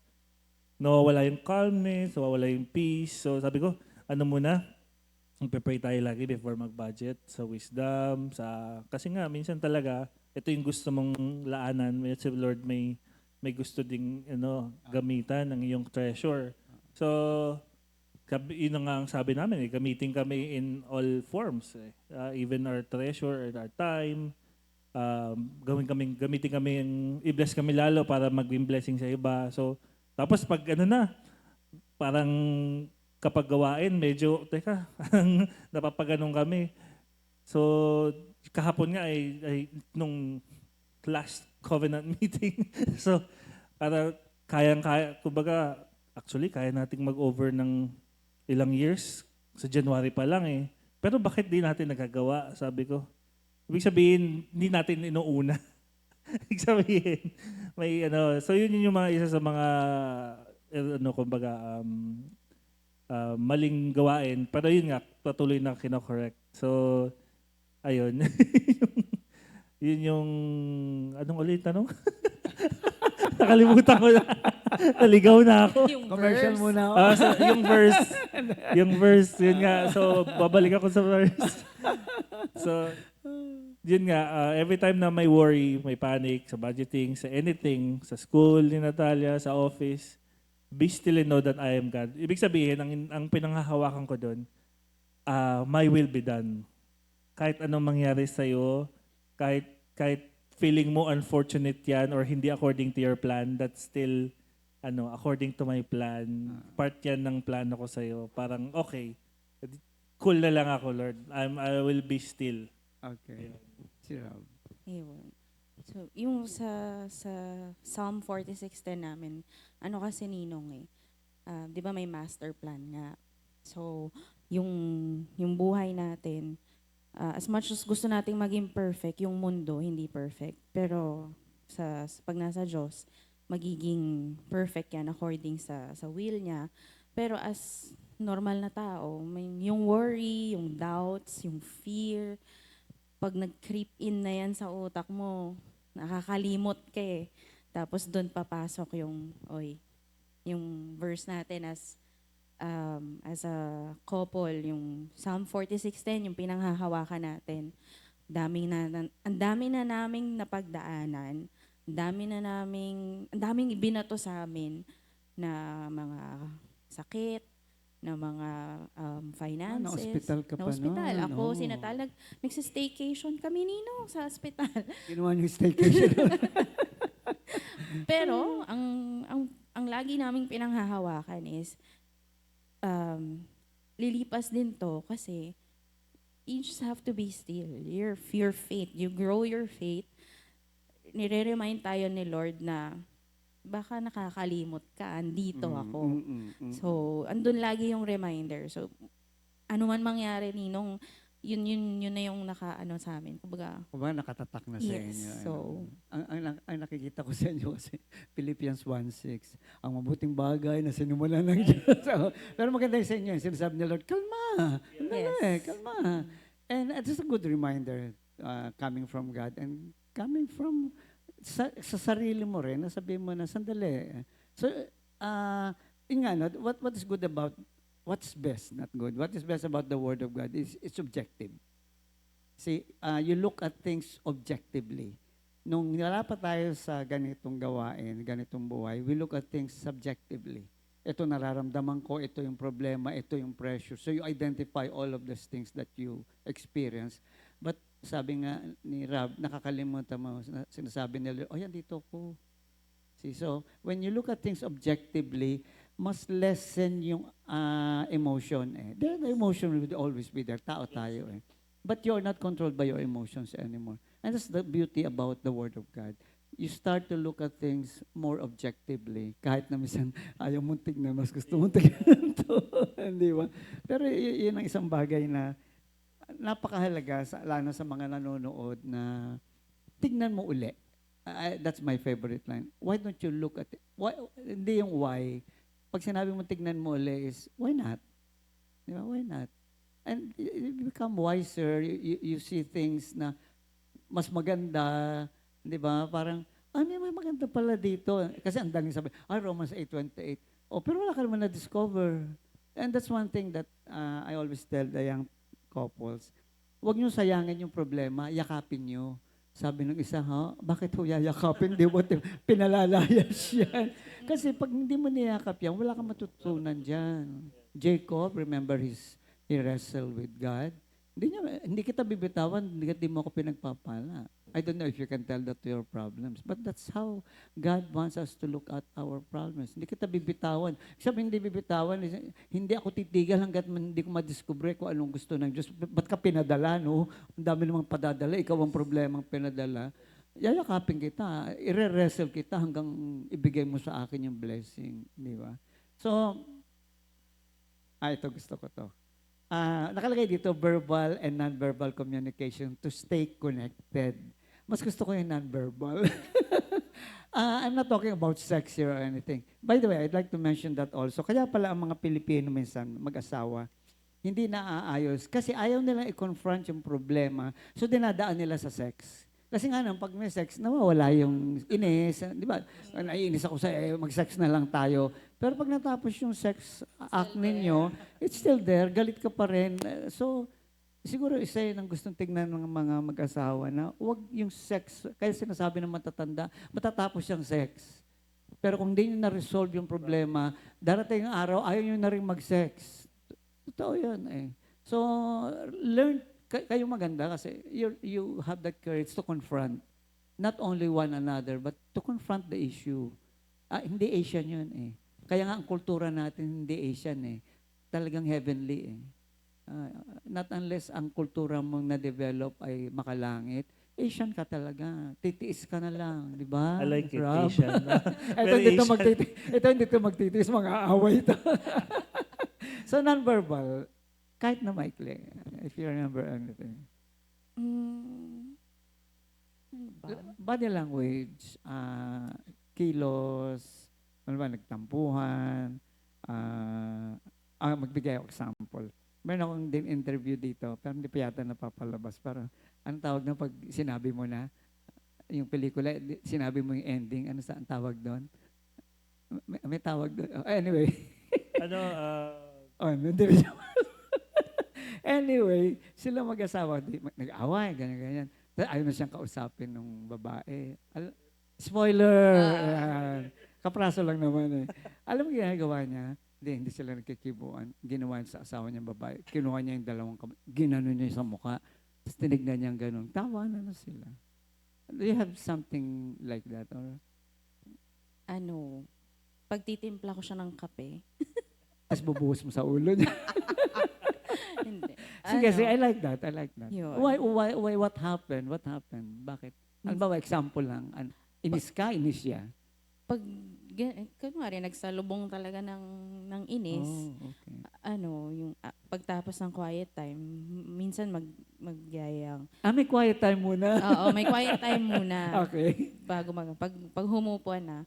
nawawala yung calmness, nawawala yung peace. So, sabi ko, magpe-pray tayo lagi before mag-budget sa wisdom, kasi nga, minsan talaga, ito yung gusto mong laanan. Si Lord may gusto ding gamitan ng iyong treasure. So, yun nga ang sabi namin, gamitin kami in all forms. Even our treasure and our time. Gamitin kami, i-bless kami lalo para mag-win blessing sa iba. So, tapos pag parang kapag gawain, medyo, napapaganong kami. So, kahapon nga ay nung last covenant meeting. So, para kaya, kumbaga, actually, kaya nating mag-over ng ilang years. Sa January pa lang eh. Pero bakit di natin nagagawa? Sabi ko. Ibig sabihin, hindi natin inuuna. Ibig sabihin, may ano, so yun yung mga isa sa mga ano kumbaga maling gawain. Pero yun nga, patuloy na kino-correct. So, ayun. Yun yung, anong ulit tanong? Nakalimutan ko na. Naligaw na ako. Yung Commercial verse. muna ako. So, yung verse, yun nga. So, babalik ako sa verse. So, yun nga, every time na may worry, may panic sa budgeting, sa anything, sa school ni Natalia, sa office, be still and know that I am God. Ibig sabihin, ang pinanghahawakan ko doon, my will be done. Kahit anong mangyari sa'yo, kahit feeling mo unfortunate yan or hindi according to your plan, that's still according to my plan. Part yan ng plano ko sa'yo. Parang, okay, cool na lang ako, Lord. I will be still. Okay. Si Rob. Ayun. So, yung sa Psalm 46:10 namin, ano kasi ninong di ba may master plan nga. So, yung buhay natin, as much as gusto nating maging perfect, yung mundo hindi perfect. Pero pag nasa Diyos, magiging perfect yan according sa will niya. Pero as normal na tao, yung worry, yung doubts, yung fear, pag nag-creep in na yan sa utak mo, nakakalimot ka eh. Tapos doon papasok yung verse natin as a couple, yung Psalm 46:10, yung pinanghahawakan natin. Ang dami na naming napagdaanan, ang daming ibinato sa amin na mga sakit, na mga finances. Na-hospital ka pa Na-hospital. nun, Ako, oo. si Natal, nagsa-staycation kami nino sa hospital. Ginawa niyo yung staycation. Pero, ang lagi naming pinanghahawakan is, lilipas din to kasi you just have to be still. Your faith, you grow your faith. Nire-remind tayo ni Lord na baka nakakalimot ka, andito ako. So, andun lagi yung reminder. So, ano man mangyari, Ninong, yun na yung sa amin. Kumbaga, Kumbaga nakatatak na sa Yes, inyo. so- Ang nakikita ko sa inyo kasi Philippians 1:6, ang mabuting bagay na sinumulan ng Diyos. So, pero maganda yung sa inyo, sinasabi ni Lord, kalma, Yes. kalma. And it's a good reminder coming from God and coming from sa sarili mo rin, nasabihin mo na, sandali. So, yun nga, no, what is good about, what's best, not good, what is best about the Word of God is it's objective. See, you look at things objectively. Nung nilalapat tayo sa ganitong gawain, ganitong buhay, we look at things subjectively. Ito nararamdaman ko, ito yung problema, ito yung pressure. So you identify all of those things that you experience. But sabi nga ni Rab, nakakalimutan mo, sinasabi nila, oh yan, dito ko. See, so when you look at things objectively, mas lessen yung emotion. The emotion will always be there. Tao tayo eh. But you're not controlled by your emotions anymore. And that's the beauty about the Word of God. You start to look at things more objectively. Kahit na minsan ayaw mong tignan, mas gusto mong tignan to. Di ba? Pero yun ang isang bagay na napakahalaga, lalo sa mga nanonood na tignan mo uli. That's my favorite line. Why don't you look at it? Why, hindi yung why. Pag sinabi mo tignan mo uli is, why not? Di ba? Why not? And you become wiser. You see things na mas maganda. Di ba? Parang, may maganda pala dito. Kasi ang daling sabi, Romans 8:28. Oh, pero wala ka naman na-discover. And that's one thing that I always tell the young couples. Huwag niyo sayangin yung problema, yakapin niyo. Sabi ng isa, bakit ho yayakapin? Di ba pinalalayas yan? Kasi pag hindi mo niyakap yan, wala kang matutunan dyan. Jacob, remember he wrestled with God. Hindi kita bibitawan, hindi mo ako pinagpapala. I don't know if you can tell that to your problems, but that's how God wants us to look at our problems. Hindi kita bibitawan. Sabi hindi bibitawan, hindi ako titigil hanggat hindi ko madiscover kung anong gusto ng Diyos. Ba't ka pinadala, no? Ang dami namang padadala, ikaw ang problemang pinadala. Yayakapin kita, ire-wrestle kita hanggang ibigay mo sa akin yung blessing. Di ba? So, ito gusto ko to. Nakalagay dito, verbal and non-verbal communication to stay connected. Mas gusto ko yung non-verbal. I'm not talking about sex here or anything. By the way, I'd like to mention that also. Kaya pala ang mga Pilipino minsan, mag-asawa, hindi naaayos. Kasi ayaw nilang i-confront yung problema. So dinadaan nila sa sex. Kasi nga nang pag may sex, nawawala yung inis. Di ba? Naiinis ako sa mag-sex na lang tayo. Pero pag natapos yung sex act ninyo, it's still there. Galit ka pa rin. So, siguro isa yun ang gustong tignan ng mga mag-asawa na huwag yung sex, kaya sinasabi ng matatanda, matatapos yung sex. Pero kung hindi nyo na-resolve yung problema, darating ang araw, ayaw nyo na rin mag-sex. Totoo yun eh. So, learn, kayo maganda kasi you have the courage to confront not only one another, but to confront the issue. Hindi Asian yun eh. Kaya nga ang kultura natin hindi Asian eh. Talagang heavenly eh. Not unless ang kultura mong na-develop ay makalangit, Asian ka talaga. Titiis ka na lang, di ba? I like it, Rob? Asian. Ito Very hindi to magtitiis, mga away ito. So, non-verbal, kahit na maikli, if you remember anything. Ano ba? Body language, kilos, ano ba, nagtampuhan, magbigay ako example. Meron akong din interview dito, pero hindi pa yata napapalabas. Para, anong tawag na pag sinabi mo na, yung pelikula, sinabi mo yung ending, ano sa ang tawag doon? May tawag doon. Anyway. Hindi. Anyway, sila mag-asawa, nag-away, ganyan-ganyan. Ayaw na siyang kausapin ng babae. Spoiler! Kapraso lang naman eh. Alam mo ginagawa niya? Hindi sila nagkikibuan. Ginawa niya sa asawa niyang babae. Kinuha niya yung dalawang kamay. Ginano niya sa mukha. Tapos tinignan niya ganun. Tawa na sila. Do you have something like that? Or? Pagtitimpla ko siya ng kape. Tapos bubuhos mo sa ulo niya. Hindi. Sige, I like that. I like that. Yun. Why, what happened? What happened? Bakit? Ano ba, example lang. Inis ka, inis siya. Pag, kunwari, nagsalubong talaga ng inis, Oh, okay. yung pagtapos ng quiet time, minsan magyayang. May quiet time muna. Oo, may quiet time muna. Okay. Bago pag humupuan na,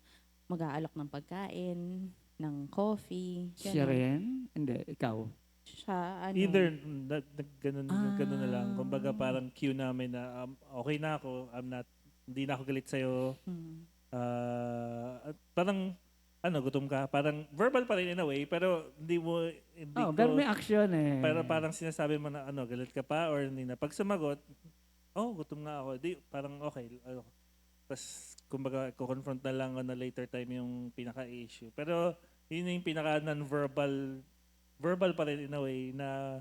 mag-aalok ng pagkain, ng coffee. Siya ganun. rin? Hindi, ikaw. Siya, Either, ganun na lang. Kumbaga parang cue namin na okay na ako, hindi na ako galit sa'yo. At parang, gutom ka. Parang verbal pa rin in a way, pero hindi ko, Pero may action eh. pero parang sinasabi mo na, galit ka pa or hindi na. Pag sumagot, gutom nga ako. Parang okay. Tapos, kumbaga, confront na lang na later time yung pinaka-issue. Pero, yun yung verbal pa rin in a way na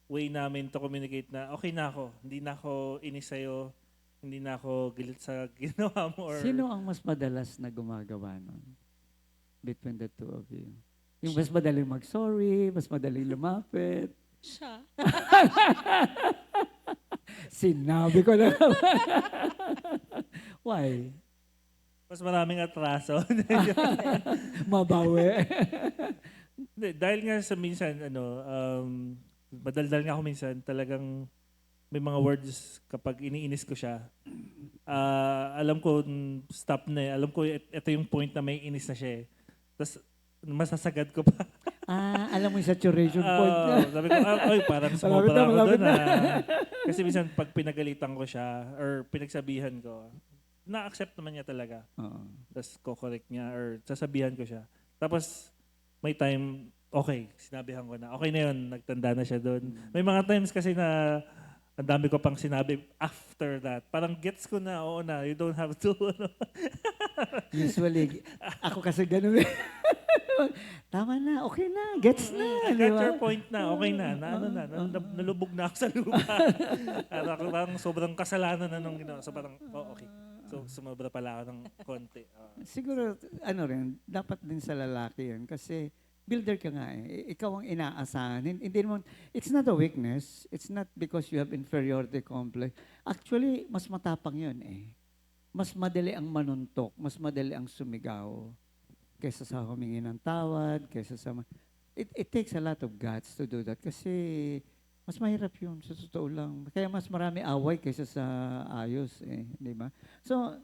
way namin to communicate na okay na ako. Hindi na ako inis sa'yo. Hindi na ako galit sa ginawa mo. Sino ang mas madalas na gumagawa nun? Between the two of you. Yung mas madaling mag-sorry, mas madaling lumapit. Siya. Sinabi ko na naman. Why? Mas maraming atraso. Mabawi. Dahil nga sa minsan, madaldal nga ako minsan, talagang may mga words kapag iniinis ko siya. Alam ko, stop na eh. Alam ko, ito yung point na may inis na siya eh. Tapos, masasagad ko pa. Alam mo yung saturation point na. Sabi ko, parang sumobra ako doon. Kasi minsan, pag pinagalitan ko siya or pinagsabihan ko, na-accept naman niya talaga. Tapos, ko-correct niya or sasabihan ko siya. Tapos, may time, okay, sinabihan ko na. Okay na yun, nagtanda na siya doon. May mga times kasi na ang dami ko pang sinabi after that. Parang gets ko na, oo na, you don't have to. Usually, ako kasi ganun. Tama na, okay na, gets na. I got your point na, okay na. Nalubog na ako sa lupa. Parang sobrang kasalanan na nung ginawa. So parang, okay. So sumobra pala ako ng konti. Siguro, dapat din sa lalaki yun. Kasi, builder ka nga eh. Ikaw ang inaasahan. Hindi naman, it's not a weakness. It's not because you have inferiority complex. Actually, mas matapang yun eh. Mas madali ang manuntok. Mas madali ang sumigaw. Kaysa sa humingi ng tawad. Kaysa sa... It takes a lot of guts to do that. Kasi, Mas mahirap yun, sa totoo lang. Kaya mas marami away kaysa sa ayos, eh, di ba? So,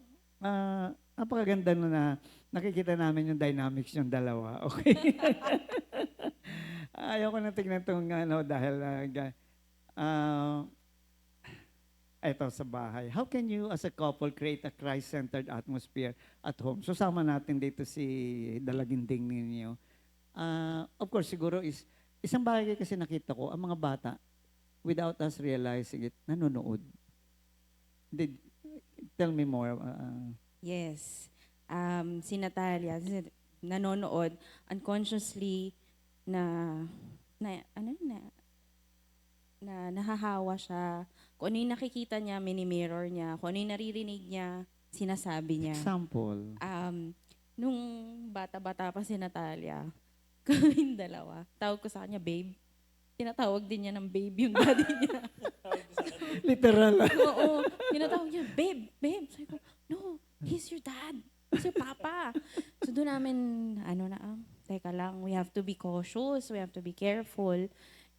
napakaganda na nakikita namin yung dynamics yung dalawa. Okay? Ayaw ko na tignan itong dahil ah, eto sa bahay. How can you as a couple create a Christ-centered atmosphere at home? So sama natin dito si dalaginding ninyo. Of course, siguro isang bagay kasi nakita ko, ang mga bata, without us realizing it, nanonood. Did, tell me more. Yes. Si Natalia, nanonood unconsciously na na nahahawa siya. Kung ano yung nakikita niya, mini-mirror niya. Kung ano yung naririnig niya, sinasabi niya. Example. Nung bata-bata pa si Natalia, kaming dalawa, tawag ko sa kanya, babe. Tinatawag din niya ng babe yung daddy niya. Literal. Oo. Tinatawag niya, babe, babe. Sabi ko, no, he's your dad. He's your papa. So doon namin, teka lang, we have to be cautious, we have to be careful.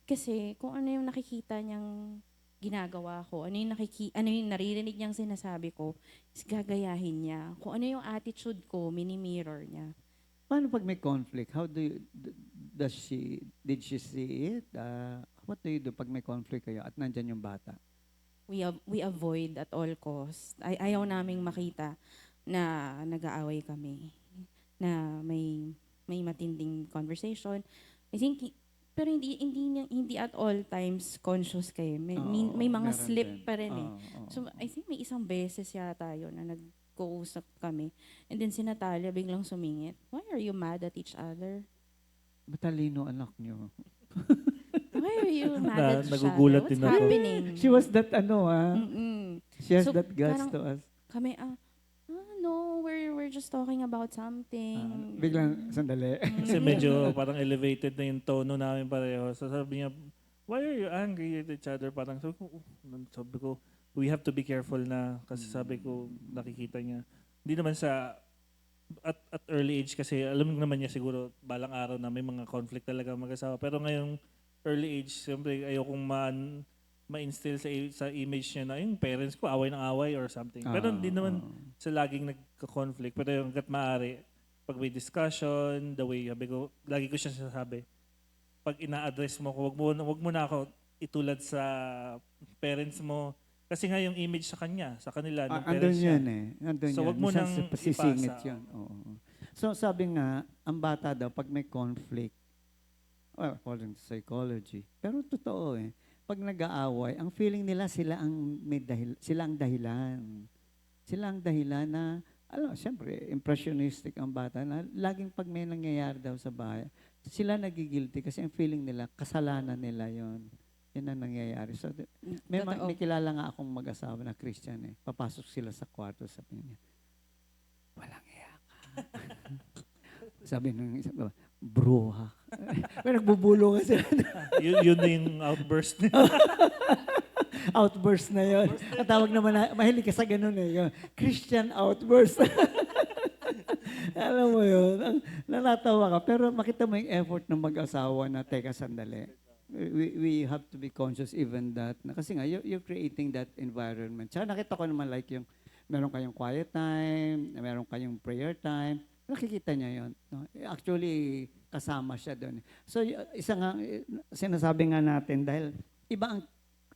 Kasi kung ano yung nakikita niyang ginagawa ko, ano yung naririnig niyang sinasabi ko, is gagayahin niya. Kung ano yung attitude ko, mini-mirror niya. Paano pag may conflict? How do you, did she see it? What do you do pag may conflict kayo at nandyan yung bata? We avoid at all costs. Ayaw naming makita na nag-aaway kami, na may matinding conversation. I think, pero hindi at all times conscious kayo. May mga meron slip din. pa rin eh. Oo. So I think may isang beses yata yun na nag-uusap kami. And then si Natalia biglang sumingit. Why are you mad at each other? Matalino anak niyo. Why are you mad at each other? Nagugulat What's din ako. happening? She was that Mm-mm. she has So, that guts parang- to us. Kami, no, we're just talking about something. Biglang, sandali. Kasi medyo parang elevated na yung tono namin pareho. So sabi niya, why are you angry at each other? Parang sabi ko, we have to be careful na. Kasi sabi ko, nakikita niya. Hindi naman sa, at early age kasi, alam naman niya siguro, balang araw na may mga conflict talaga mag-asawa. Pero ngayong early age, siyempre ayokong ma-instill sa image niya na yung parents ko away ng away or something. Pero hindi naman sa laging nagka-conflict. Pero yung hanggat maaari, pag may discussion, the way, lagi ko siya sasabi, pag ina-address mo ko, wag mo na ako itulad sa parents mo. Kasi nga yung image sa kanya, sa kanila, ng Andun parents niya. yan eh. Andun So, yan. wag mo Minsan nang pasisingit ipasa. yun. Oo. So sabi nga, ang bata daw, pag may conflict, well, according to psychology, pero totoo eh, pag nag-aaway, ang feeling nila sila ang dahilan. Sila ang dahilan na, siyempre, impressionistic ang bata na laging pag may nangyayari daw sa bahay, sila nagigilty kasi ang feeling nila, kasalanan nila yon. Yan ang nangyayari. So, may Totoo. kilala nga akong mag-asawa na Christian eh. Papasok sila sa kwarto, sabi niya, walang iya ka. Sabi nung isa, bruha. Pero nagbubulong kasi. Yun na yung outburst niya. Outburst na yon. Ang tawag naman na, mahilig ka sa ganun eh. Yung Christian outburst. Alam mo yun. Nanatawa ka. Pero makita mo yung effort ng mag-asawa na, teka sandali. We have to be conscious even that. Kasi nga, you're creating that environment. Tsaka nakita ko naman like yung, meron kayong quiet time, meron kayong prayer time. Nakikita niya yon. No? Actually, kasama siya doon. So, isa nga, sinasabi nga natin, dahil iba ang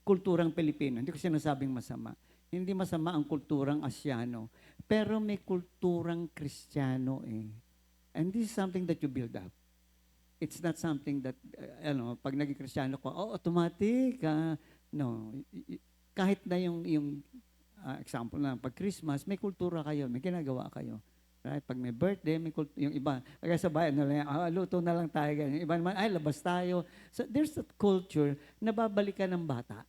kulturang Pilipino. Hindi ko sinasabing masama. Hindi masama ang kulturang Asyano. Pero may kulturang Kristiyano eh. And this is something that you build up. It's not something that, pag naging Kristiyano ko, automatic. No. Kahit na yung example na, pag Christmas, may kultura kayo, may ginagawa kayo. Right? Pag may birthday, yung iba, kaya sa bayan, luto na lang tayo. Ganyan. Yung iba naman, labas tayo. So there's that culture na babalikan ng bata.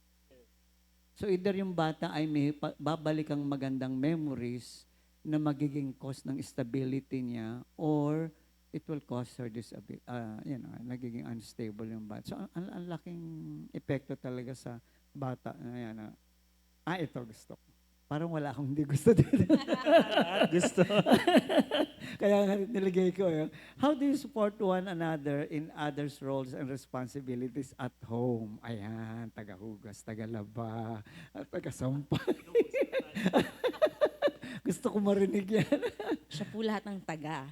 So either yung bata ay may babalikan magandang memories na magiging cause ng stability niya or it will cause her nagiging unstable yung bata. So ang laking epekto talaga sa bata. Ito gusto ko. parang wala akong hindi gusto din. Gusto. Kaya nga nilagay ko yun. How do you support one another in others' roles and responsibilities at home? Ayan, taga-hugas, taga-laba, at taga-sampay. Gusto ko marinig yan. Siya po lahat ng taga.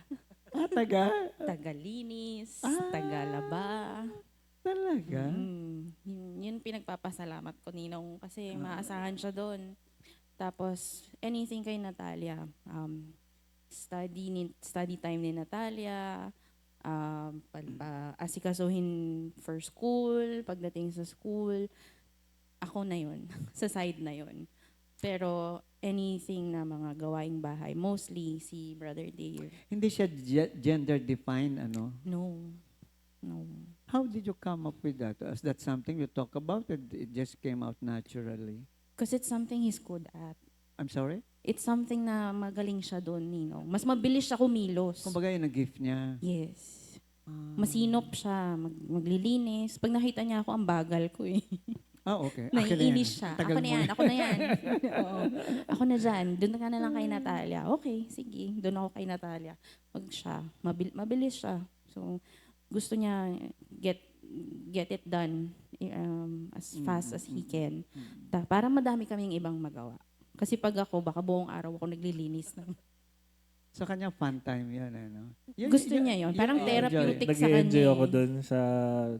Taga? Tagalinis, Ah. tagalaba. Talaga? Yun pinagpapasalamat ko, Ninong, kasi maasahan siya doon. Tapos, anything kay Natalia. Study time ni Natalia. Asikasuhin for school, pagdating sa school. Ako na yun, sa side na yun. Pero anything na mga gawaing bahay, mostly si Brother Dave. Hindi siya gender-defined, ano? No. How did you come up with that? Is that something you talk about or it just came out naturally? Because it's something he's good at. I'm sorry? It's something na magaling siya doon, Ninong. Mas mabilis siya kumilos. Kumbaga yun ang gift niya. Yes. Masinop siya, maglilinis. Pag nakita niya ako, ang bagal ko eh. Okay. Akin na yan. Naiinis siya. Tagal Ako na mo yan, ako na yan. Oo. Ako na dyan. Doon ka na lang kay Natalia. Okay, sige. Doon ako kay Natalia. Wag siya. Mabilis siya. So, gusto niya get it done as fast as he can. Para madami kaming ibang magawa. Kasi pag ako, baka buong araw ako naglilinis. Sa kanya, fun time yun. Ano? Gusto niya yun. Parang therapeutic sa kanya. Nag-enjoy ako eh. doon sa,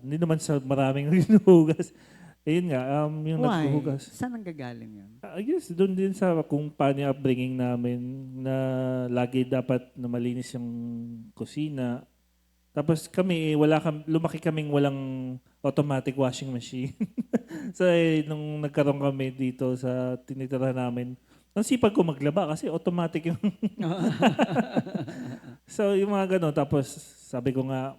hindi naman sa maraming hinuhugas. Ayun nga, yung Why? naghuhugas. Saan ang gagaling yun? I guess doon din sa kung paano yung upbringing namin na lagi dapat na malinis yung kusina. Tapos kami, lumaki kaming walang automatic washing machine. So nung nagkaroon kami dito sa tinitira namin, ang sipag ko maglaba kasi automatic yung... So yung mga gano'n. Tapos sabi ko nga,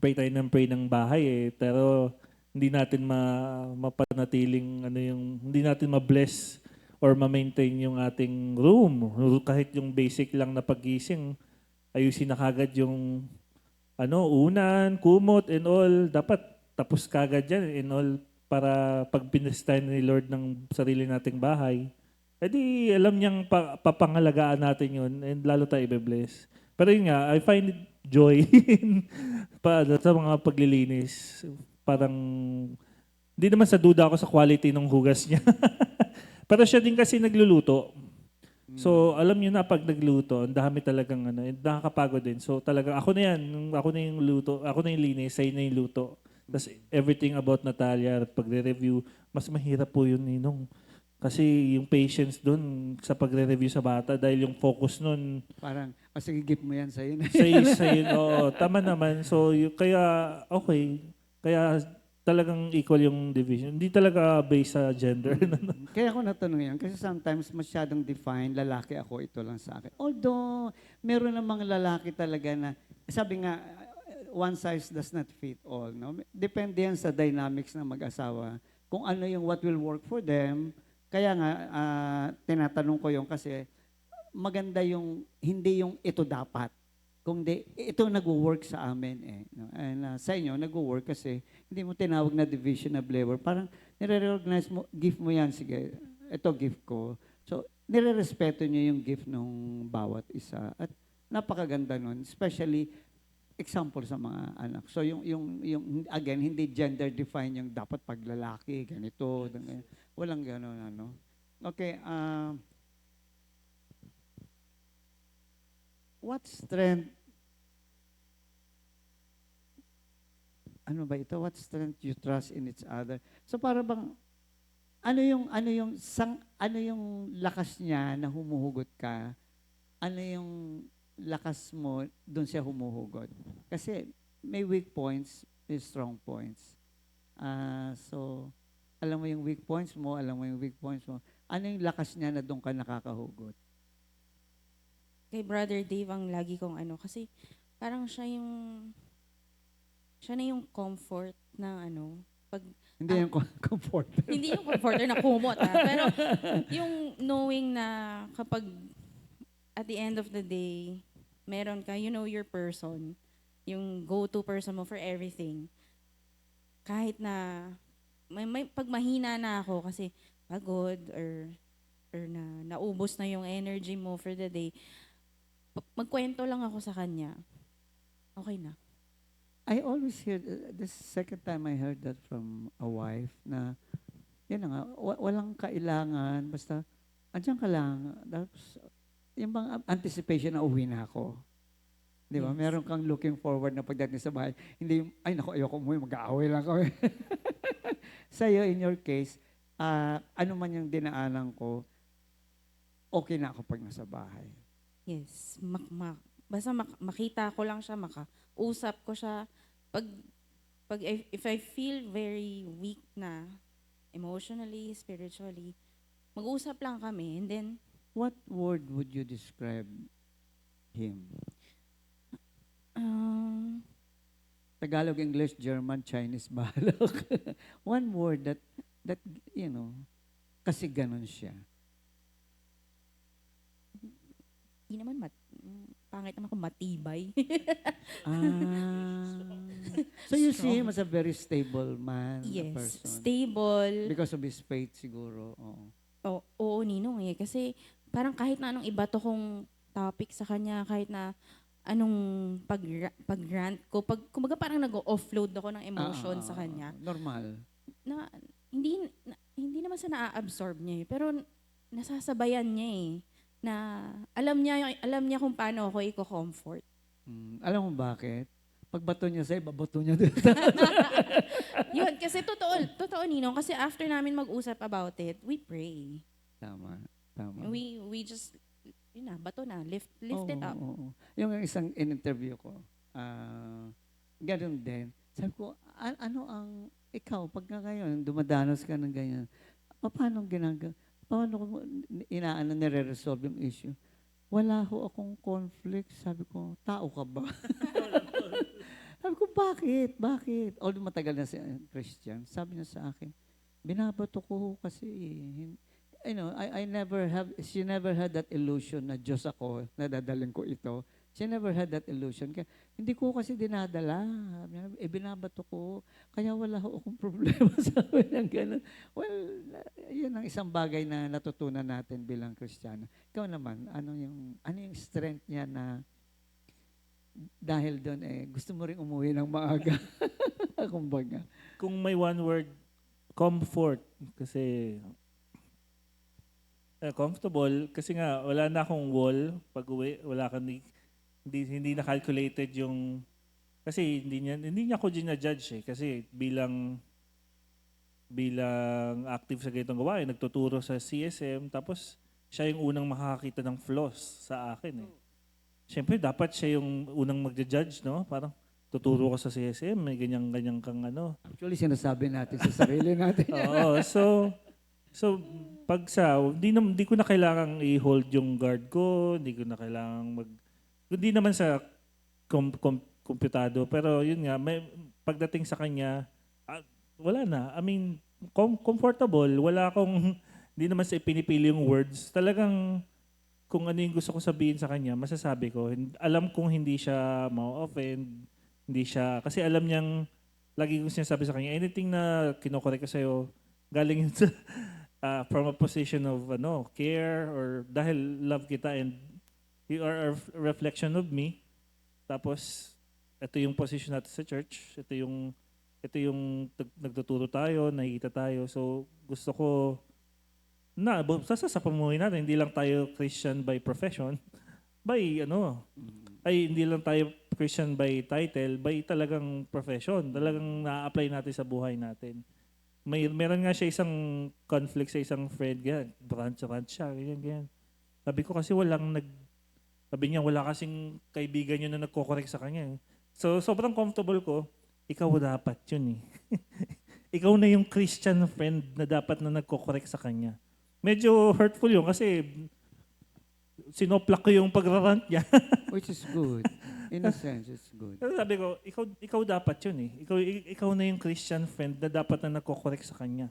pray tayo ng pray ng bahay eh. Pero hindi natin mapanatiling hindi natin ma-bless or ma-maintain yung ating room. Kahit yung basic lang na paggising, ayusin na kagad yung unan, kumot and all. Dapat tapos kagad yan and all para pag pinestayan ni Lord ng sarili nating bahay. Edi alam niyang papangalagaan natin yun and lalo tayo i-bless. Pero yun nga, I find it joy sa mga paglilinis. Parang, hindi naman sa duda ako sa quality ng hugas niya. Pero siya din kasi nagluluto. So, alam niyo na pag nagluto, ang dami talagang nakakapagod din. So, talaga, ako na yan. Ako na yung luto. Ako na yung linis. Sa'yo na yung luto. Tapos, everything about Natalia, pagre-review, mas mahirap po yun, Ninong. Kasi yung patience dun sa pagre-review sa bata, dahil yung focus nun, Parang, sige, gift mo yan sa'yo. sa'yo, oo, tama naman. So, kaya, okay. Kaya, talagang equal yung division. Hindi talaga based sa gender. Kaya ako natanong yan, kasi sometimes masyadong define, lalaki ako, ito lang sa akin. Although, meron namang lalaki talaga na, sabi nga, one size does not fit all. No? Depende yan sa dynamics ng mag-asawa. Kung ano yung what will work for them. Kaya nga, tinatanong ko yung kasi, maganda yung, hindi yung ito dapat. Kung di, ito nag-work sa amin eh. No? And sa inyo, nag-work kasi hindi mo tinawag na division of labor. Parang nire-recognize mo, gift mo yan, sige, ito gift ko. So, nire-respeto nyo yung gift ng bawat isa. At napakaganda nun, especially example sa mga anak. So, yung again, hindi gender-define yung dapat paglalaki, ganito, walang gano'n, ano. Okay, what strength, ano ba ito? What strength you trust in each other? So para bang, ano yung lakas niya na humuhugot ka? Ano yung lakas mo doon siya humuhugot? Kasi may weak points, may strong points. So, alam mo yung weak points mo, alam mo yung weak points mo. Ano yung lakas niya na doon ka nakakahugot? Kay Brother Dave ang lagi kong kasi parang siya na yung comfort ng pag Hindi yung comfort. hindi yung comforter na kumot pero yung knowing na kapag at the end of the day meron ka, you know your person, yung go-to person mo for everything. Kahit na may pag mahina na ako kasi pagod or after na naubos na yung energy mo for the day, magkwento lang ako sa kanya. Okay na. I always hear, this second time I heard that from a wife na, yan na nga, walang kailangan, basta, andyan ka lang. Tapos, yung bang anticipation na uwi na ako. Di ba? Yes. Meron kang looking forward na pagdating sa bahay. Hindi, yung, ay naku, ayoko umuwi, mag-aaway lang kami. Sa'yo, in your case, ano man yung dinaanan ko, okay na ako pag nasa bahay. Yes. Basta makita ko lang siya, makausap ko siya. If I feel very weak na, emotionally, spiritually, mag-usap lang kami. And then, What word would you describe him? Tagalog, English, German, Chinese, bahalok. One word that, you know, kasi ganun siya. di naman pangit naman kung matibay. Ah. So you see him as a very stable man, a Yes. person. Stable. Because of his faith siguro. Oo. Oo, Ninong eh. Kasi parang kahit na anong ibato kong topic sa kanya, kahit na anong pag-rant ko, kumbaga parang nag-offload ako ng emotion sa kanya. Normal. Na hindi naman sa naa-absorb niya eh, pero nasasabayan niya eh. Na alam niya kung paano ako i-comfort. Alam mo bakit? Pagbato niya sa'yo, babato niya din. Yun, kasi totoo Ninong, kasi after namin mag-usap about it, we pray. Tama. We just, yun na, bato na, lift it up. Oo. Yung isang in-interview ko, ganun din. Sabi ko, ano ang, ikaw, pagka ngayon, dumadanas ka ng ganyan, paano ko nire-resolve yung issue? Wala ho akong conflict. Sabi ko, tao ka ba? Sabi ko, bakit? Although matagal na si Christian, sabi niya sa akin, binabato ko ho kasi, you know, she never had that illusion na Diyos ako, nadadaling ko ito. She never had that illusion. Kaya, hindi ko kasi dinadala. Binabato ko. Kaya wala ho akong problema sabi ng gano'n. Well, yun ang isang bagay na natutunan natin bilang Kristiyano. Ikaw naman, ano yung strength niya na dahil doon gusto mo rin umuwi ng maaga? Kumbaga. Kung may one word, comfort. Kasi comfortable. Kasi nga, wala na akong wall. Pag uwi, wala kang hindi na calculated yung kasi hindi niya ako ginajudge eh kasi bilang active sa ganitong gawain, nagtuturo sa CSM tapos siya yung unang makakakita ng flaws sa akin eh. Siyempre dapat siya yung unang magja-judge, no? Parang tuturo ko sa CSM, may ganyan kang ano. Actually, sinasabi natin sa sarili natin. Oo, so pag hindi ko na kailangang i-hold yung guard ko, hindi ko na kailangang hindi naman sa komputado, pero yun nga, may pagdating sa kanya, wala na. I mean, comfortable, wala akong, hindi naman sa ipinipili yung words. Talagang, kung ano yung gusto ko sabihin sa kanya, masasabi ko. Alam kong hindi siya ma-offend, hindi siya, kasi alam niyang, lagi kong sinasabi sa kanya, anything na kinokorek ko sa'yo, galing yun sa, from a position of care, or dahil love kita and you are a reflection of me. Tapos, ito yung position natin sa church. Ito yung nagtuturo tayo, nakikita tayo. So, gusto ko sa pamuhay natin, hindi lang tayo Christian by profession, hindi lang tayo Christian by title, by talagang profession. Talagang na-apply natin sa buhay natin. Meron nga siya isang conflict sa isang friend, branch siya, ganyan. Sabi ko kasi sabi niya, wala kasing kaibigan yun na nagko-correct sa kanya. So, sobrang comfortable ko, ikaw dapat yun eh. Ikaw na yung Christian friend na dapat na nagko-correct sa kanya. Medyo hurtful yun kasi sinoplak ko yung pagrarant niya. Which is good. In a sense, it's good. Pero sabi ko, ikaw dapat yun eh. Ikaw na yung Christian friend na dapat na nagko-correct sa kanya.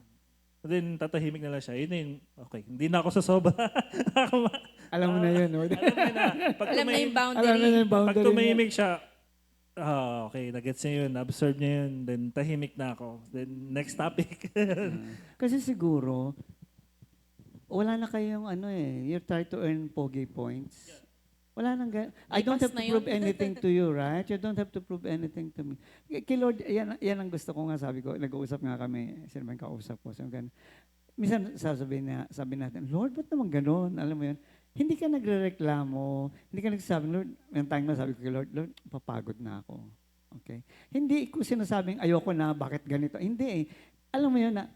Then, tatahimik na lang siya. Yun, okay, hindi na ako sasobra. Alam mo na yun, no? Alam mo na. Alam na yung boundary. Alam na yung boundary. Pag tumahimik siya, okay, nagets niya yun, absorb niya yun, then tahimik na ako. Then, next topic. Kasi siguro, wala na kayong you're trying to earn pogi points. Wala nang I don't Lipas have to na yun. prove anything to you, right? You don't have to prove anything to me. Kay Lord, yan ang gusto ko nga, sabi ko, nag-uusap nga kami, sino man kausap ko. So, ganun. Minsan sabi natin, Lord, ba't naman ganun? Alam mo yun, hindi ka nagrereklamo, hindi ka nagsasabi, Lord, yung time na sabi ko kay Lord, papagod na ako. Okay? Hindi ko sinasabing ayoko na, bakit ganito? Hindi eh. Alam mo yun na,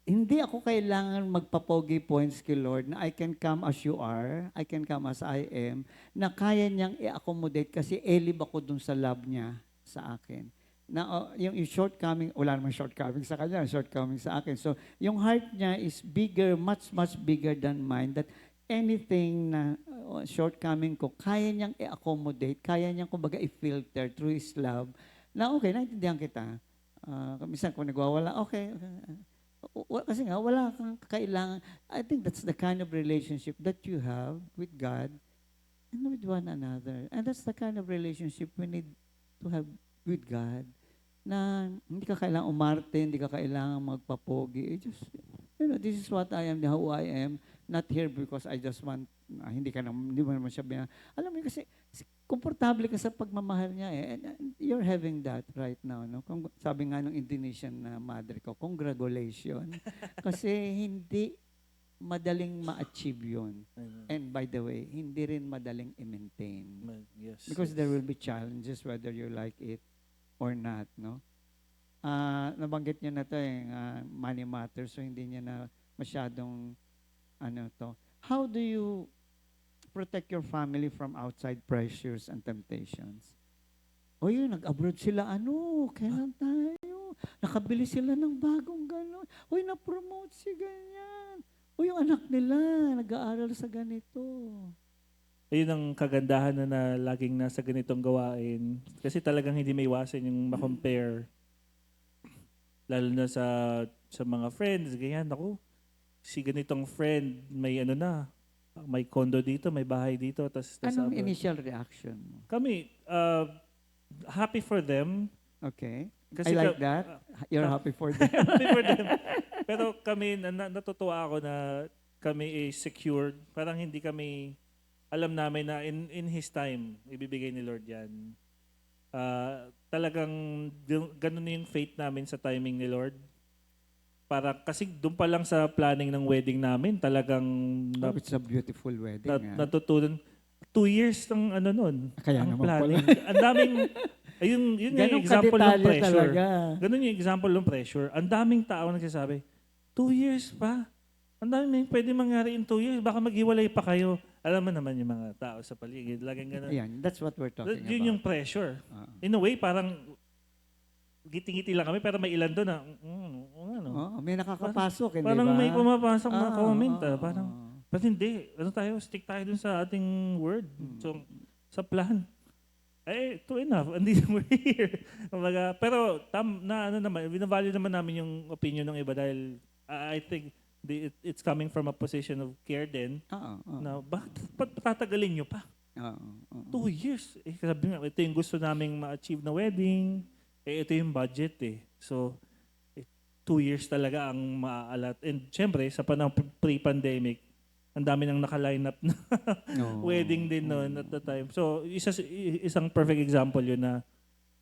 hindi ako kailangan magpapogi points kay Lord na I can come as you are, I can come as I am, na kaya niyang i-accommodate kasi elib ako dun sa love niya sa akin. Na yung shortcoming, wala namang shortcoming sa kanya, shortcoming sa akin. So, yung heart niya is bigger, much, much bigger than mine, that anything na shortcoming ko, kaya niyang i-accommodate, kaya niyang kumbaga i-filter through His love, na okay, naintindihan kita. Minsan kung nagwawala, okay. Kasi nga, wala kang kailangan. I think that's the kind of relationship that you have with God and with one another. And that's the kind of relationship we need to have with God. Na hindi ka kailangan umarte, hindi ka kailangan magpapogi. Just, this is what I am, who I am. Not here because I just want, hindi mo naman siya alam mo kasi, komportable ka sa pagmamahal niya eh. And you're having that right now. No? Kung, sabi nga ng Indonesian na mother ko, congratulations. Kasi hindi madaling ma-achieve yun. And by the way, hindi rin madaling i-maintain. Yes. Because there will be challenges whether you like it or not. No? Nabanggit niya na to money matters, so hindi niya na masyadong How do you protect your family from outside pressures and temptations? O yun, nag-abroad sila, kailan tayo? Nakabili sila ng bagong gano'n. Uy, na-promote si ganyan. O yung anak nila, nag-aaral sa ganito. Ayun ang kagandahan na laging nasa ganitong gawain. Kasi talagang hindi may iwasan yung ma-compare. Lalo na sa mga friends, ganyan. Ako, si ganitong friend, may may condo dito, may bahay dito. Anong initial reaction mo? Kami, happy for them. Okay. Kasi I like that. You're happy for them. happy for them. Pero kami, natutuwa ako na kami is secured. Parang hindi kami, alam namin na in His time, ibibigay ni Lord yan. Talagang ganun yung faith namin sa timing ni Lord. Kasi doon pa lang sa planning ng wedding namin, talagang It's a beautiful wedding. natutunan. 2 years ng nun, Kaya ang naman planning. Ang daming, yun yung example ng pressure. Talaga. Ganun yung example ng pressure. Ang daming tao nagsasabi, 2 years pa? Ang daming pwede mangyari in 2 years. Baka maghiwalay pa kayo. Alam mo naman yung mga tao sa paligid. Laging ganun. Ayan, that's what we're talking about. Yun yung pressure. In a way, parang ngiti-ngiti lang kami, pero may ilan doon na, may nakakapasok, hindi parang ba? may pumapasok na comment. Parang, but hindi. Stick tayo dun sa ating word. So, sa plan. True enough. Andito we're here. Pero, binavalue naman namin yung opinion ng iba dahil I think it's coming from a position of care din. Na, ba't tatagalin nyo pa? 2 years. Sabi nga, ito yung gusto naming ma-achieve na wedding. Ito yung budget So, 2 years talaga ang maaalat. And syempre, sa panahon pre-pandemic, ang dami nang naka-line up na wedding din noon at the time. So, isang perfect example yun na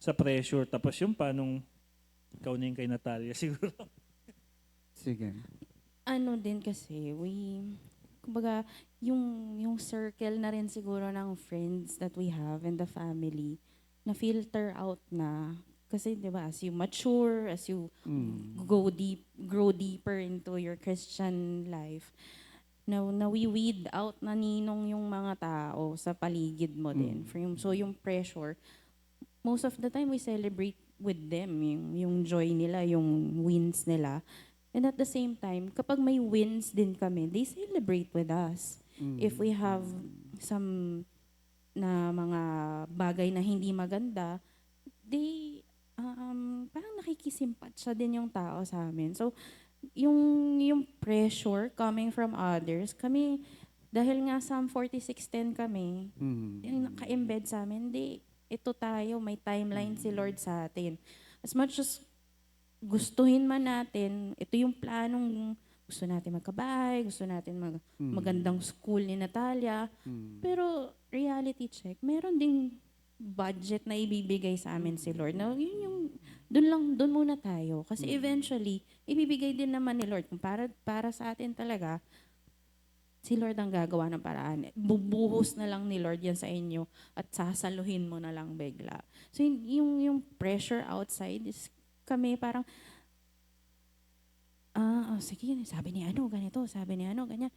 sa pressure. Tapos yung pa nung ikaw na yung kay Natalia siguro. Sige. Din kasi, kumbaga, yung circle na rin siguro ng friends that we have and the family, na filter out na. Kasi, di ba, as you mature, as you grow deeper into your Christian life, na we weed out na ninong yung mga tao sa paligid mo din. So, yung pressure, most of the time, we celebrate with them, yung joy nila, yung wins nila. And at the same time, kapag may wins din kami, they celebrate with us. If we have some na mga bagay na hindi maganda, they parang nakikisimpatsa din yung tao sa amin. So, yung pressure coming from others, kami, dahil nga Psalm 46:10 kami, yung naka-embed sa amin, ito tayo, may timeline si Lord sa atin. As much as gustuhin man natin, ito yung planong gusto natin magkabahay, gusto natin Mm. magandang school ni Natalia. Mm. Pero reality check, meron ding budget na ibibigay sa amin si Lord. No, yun yung doon muna tayo kasi eventually ibibigay din naman ni Lord kung para sa atin talaga. Si Lord ang gagawa ng paraan. Bubuhos na lang ni Lord yan sa inyo at sasaluhin mo na lang bigla. So yung pressure outside is kami parang sige, sabi ni ano, ganito, sabi ni ano, ganyan.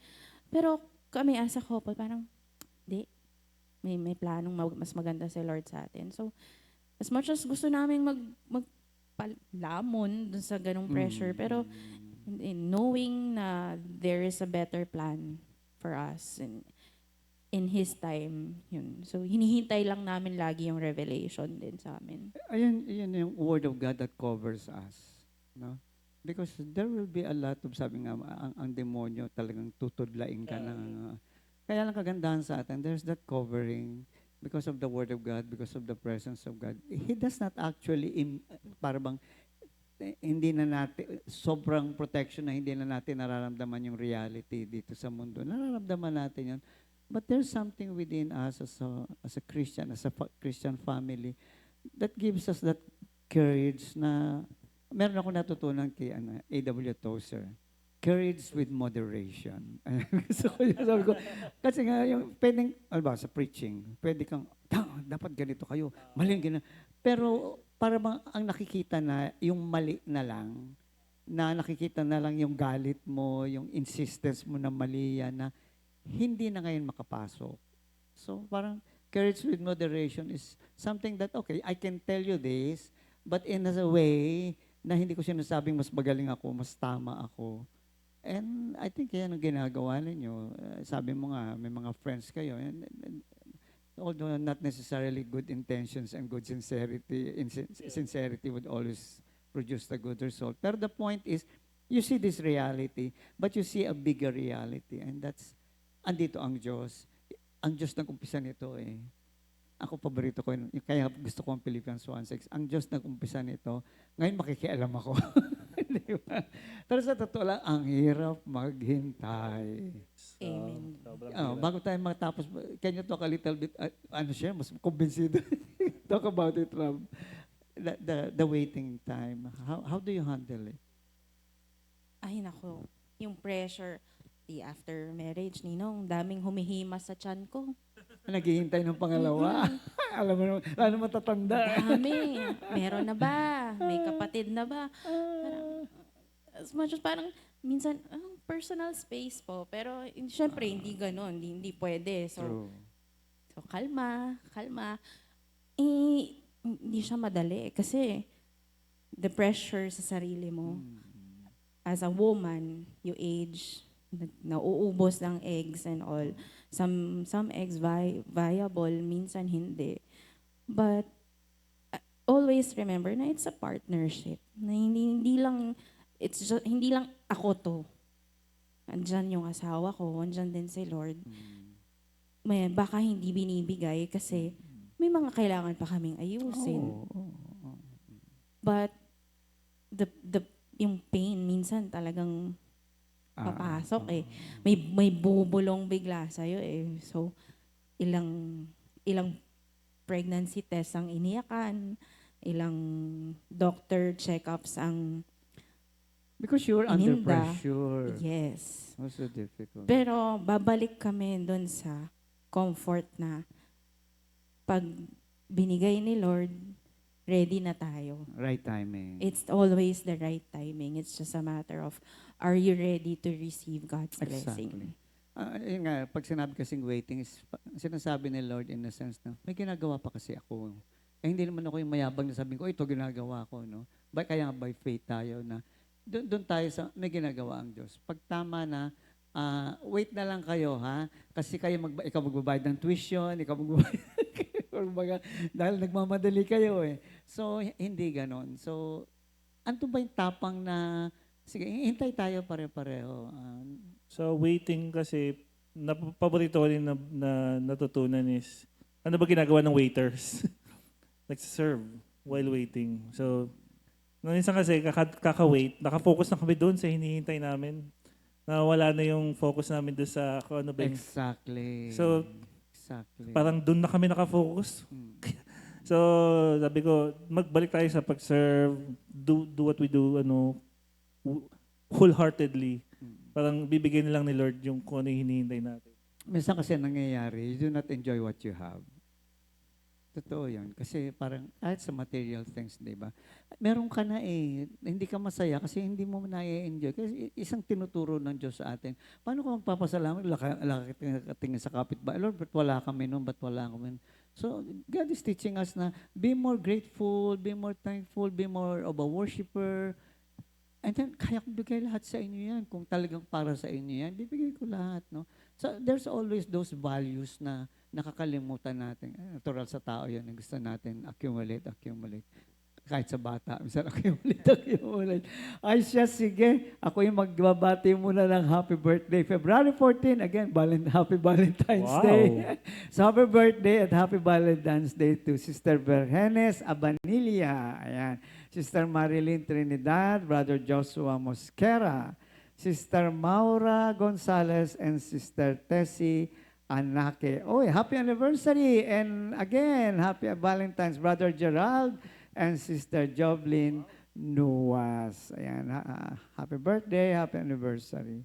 Pero kami as a couple, parang, di, may planong mas maganda si Lord sa atin. So, as much as gusto namin magpalamon dun sa ganong pressure, pero knowing na there is a better plan for us in His time, yun. So, hinihintay lang namin lagi yung revelation din sa amin. Ayun yung word of God that covers us, no? Because there will be a lot of, sabi nga, ang demonyo talagang tutudlain ka ng, kaya lang kagandahan sa atin, there's that covering because of the word of God, because of the presence of God. He does not actually, para bang, hindi na natin, sobrang protection na hindi na natin nararamdaman yung reality dito sa mundo. Nararamdaman natin yun. But there's something within us as a Christian, as a Christian family, that gives us that courage na, meron ako natutunan kay A.W. Tozer. Courage with moderation. Gusto ko yun, sabi ko. Kasi nga, yung pwedeng, sa preaching, pwede kang, dapat ganito kayo, maling ganito. Pero, para bang ang nakikita na, yung mali na lang, na nakikita na lang yung galit mo, yung insistence mo na mali yan, na hindi na ngayon makapasok. So, parang, courage with moderation is something that, okay, I can tell you this, but in a way, na hindi ko sinasabing mas magaling ako, mas tama ako. And I think yan ang ginagawa ninyo. Sabi mo nga, may mga friends kayo. And although not necessarily good intentions and good sincerity, sincerity would always produce the good result. Pero the point is, you see this reality, but you see a bigger reality. And that's, andito ang Diyos. Ang Diyos nag-umpisa nito eh. Ako, paborito ko yun. Kaya gusto ko ang Philippians 1:6. Ang Diyos nag-umpisa nito, ngayon makikialam ako. Di ba? Pero sa totoo lang, ang hirap maghintay. Amen. Bago tayo matapos, can you talk a little bit, mas kumbinsido. Talk about it, Rob. The waiting time. How do you handle it? Ay, nako. Yung pressure, after marriage, Ninong, daming humihimas sa tiyan ko. Naghihintay ng pangalawa. Alam mo naman, lalo matatanda. Dami. Meron na ba? May kapatid na ba? Parang, as much as parang, minsan, personal space po. Pero, syempre, hindi ganon. Hindi pwede. So, kalma. Hindi siya madali. Kasi, the pressure sa sarili mo. As a woman, you age, nauubos ng eggs and all. Some eggs viable, minsan hindi. But always remember na it's a partnership. Na hindi lang ako to. Andyan yung asawa ko, andyan din si Lord. Baka hindi binibigay kasi may mga kailangan pa kaming ayusin. But yung pain minsan talagang papasok eh. May bubulong bigla sa'yo eh. So, ilang pregnancy tests ang iniyakan, ilang doctor check-ups ang Because you're under ininda. pressure. Yes. Also difficult. Pero babalik kami doon sa comfort na pag binigay ni Lord, ready na tayo. Right timing. It's always the right timing. It's just a matter of, are you ready to receive God's blessing? Yun nga, pag sinabi kasing waiting, sinasabi ni Lord in the sense na, may ginagawa pa kasi ako. Hindi naman ako yung mayabang na sabihin ko, ito ginagawa ko, no? Kaya nga by faith tayo na, doon tayo sa, may ginagawa ang Diyos. Pag tama na, wait na lang kayo, ha? Kasi ikaw magbabayad ng tuition, ikaw magbabayad dahil nagmamadali kayo eh. So, hindi ganon. So, anto ba yung tapang na, sige, hintay tayo pare-pareho. So, waiting kasi, paborito ko rin na natutunan is, ano ba ginagawa ng waiters? Nagsiserve while waiting. So, minsan kasi, kaka-wait, nakafocus na kami doon sa hinihintay namin. Nawala na yung focus namin doon sa kung ano ba yung... Exactly. So, exactly. Parang doon na kami nakafocus. Mm. So, sabi ko, magbalik tayo sa pag-serve, do what we do, wholeheartedly. Parang bibigyan na lang ni Lord yung kung ano yung hinihintay natin. Minsan kasi nangyayari, you do not enjoy what you have. Totoo yan. Kasi parang, kahit sa material things, di ba? Meron ka na hindi ka masaya kasi hindi mo na-enjoy. Kasi isang tinuturo ng Diyos sa atin. Paano ka magpapasalamat? Lakatingin sa kapitbahay. Lord, ba't wala kami nun? Ba't wala kami nun? So, God is teaching us na be more grateful, be more thankful, be more of a worshiper. And then, kaya kong bigay lahat sa inyo yan. Kung talagang para sa inyo yan, bibigay ko lahat, no? So, there's always those values na nakakalimutan natin. Natural sa tao yan. Gusto natin accumulate. Kahit sa bata, minsan accumulate. Ay siya, sige. Ako yung magbabati muna ng happy birthday. February 14, again, happy Valentine's Wow. Day. So, happy birthday at happy Valentine's Day to Sister Berhenes Abanilla. Ayan. Sister Marilyn Trinidad, Brother Joshua Mosquera, Sister Maura Gonzalez, and Sister Tessie Anake. Oy, happy anniversary! And again, happy Valentine's, Brother Gerald and Sister Joblin Nuwas. Ayan, happy birthday, happy anniversary.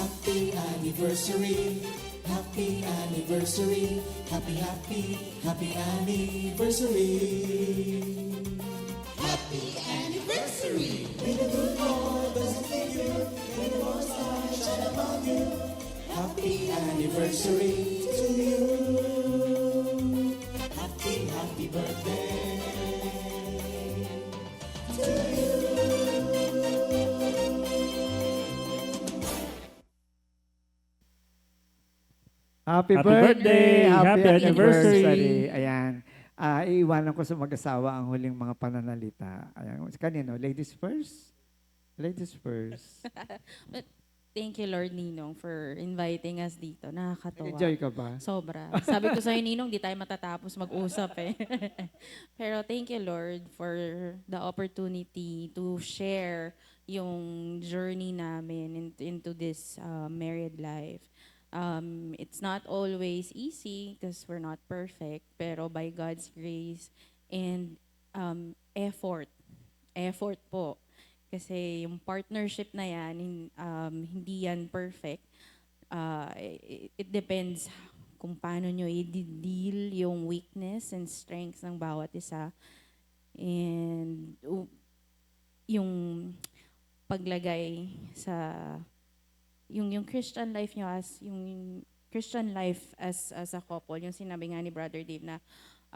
Happy anniversary, happy anniversary, happy, happy, happy anniversary. Happy anniversary. May the good Lord bless you, may the Lord's light shine upon you. Happy anniversary to you. Happy, happy birthday to you. Happy Happy birthday! birthday! Happy anniversary! Ayan. Iiwanan ko sa mag-asawa ang huling mga pananalita. Ayan. Kanino? Ladies first? Ladies first. Thank you, Lord Ninong, for inviting us dito. Nakakatawa. Enjoy ka ba? Sobra. Sabi ko sa'yo, Ninong, di tayo matatapos mag-usap eh. Pero thank you, Lord, for the opportunity to share yung journey namin into this married life. It's not always easy because we're not perfect, pero by God's grace and effort po. Kasi yung partnership na yan, hindi yan perfect. It depends kung paano nyo i-deal yung weakness and strengths ng bawat isa. And yung paglagay sa yung Christian life nyo as a couple, yung sinabi nga ni Brother Dave na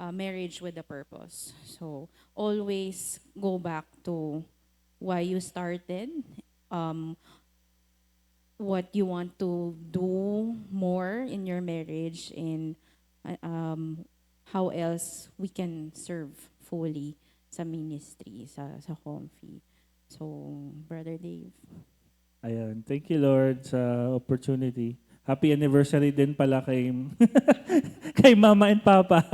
marriage with a purpose. So always go back to why you started, what you want to do more in your marriage, and how else we can serve fully sa ministry, sa Comfy. So, Brother Dave. Ayan. Thank you, Lord, sa opportunity. Happy anniversary din pala kay, kay Mama and Papa.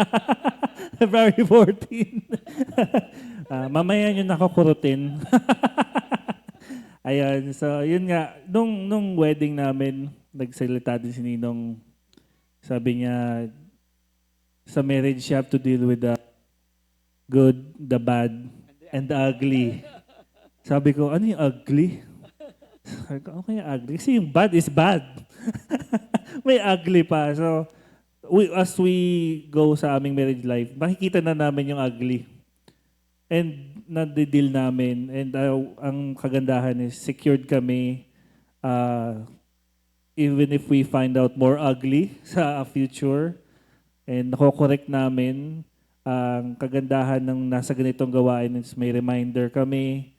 February 14. Mamaya nyo nakukurutin. Ayan. So, yun nga. Nung wedding namin, nagsalita din si Ninong. Sabi niya, sa marriage, you have to deal with the good, the bad, and the ugly. Sabi ko, ano yung ugly? Sabi ko, okay, ugly. Kasi yung bad is bad. May ugly pa. So, as we go sa aming marriage life, makikita na namin yung ugly. And nade-deal namin. And ang kagandahan is secured kami even if we find out more ugly sa future. And nako-correct namin. Ang kagandahan ng nasa ganitong gawain is may reminder kami.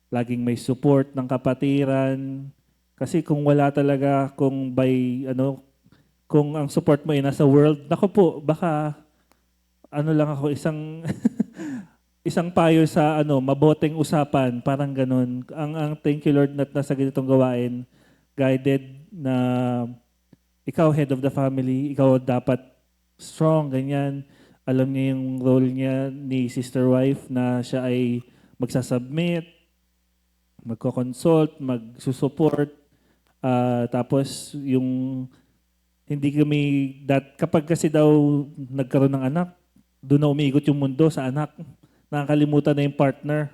Laging may support ng kapatiran. Kasi kung wala talaga, kung kung ang support mo ay nasa world, nako po, baka lang ako isang isang payo sa maboteng usapan, parang ganun. Ang thank you Lord na nasa ganitong gawain, guided na ikaw head of the family, ikaw dapat strong, ganyan. Alam niya yung role niya ni sister wife na siya ay magsasubmit, magko-consult, magsusupport, tapos yung hindi kami, kapag kasi daw nagkaroon ng anak, doon na umiikot yung mundo sa anak. Nakakalimutan na yung partner.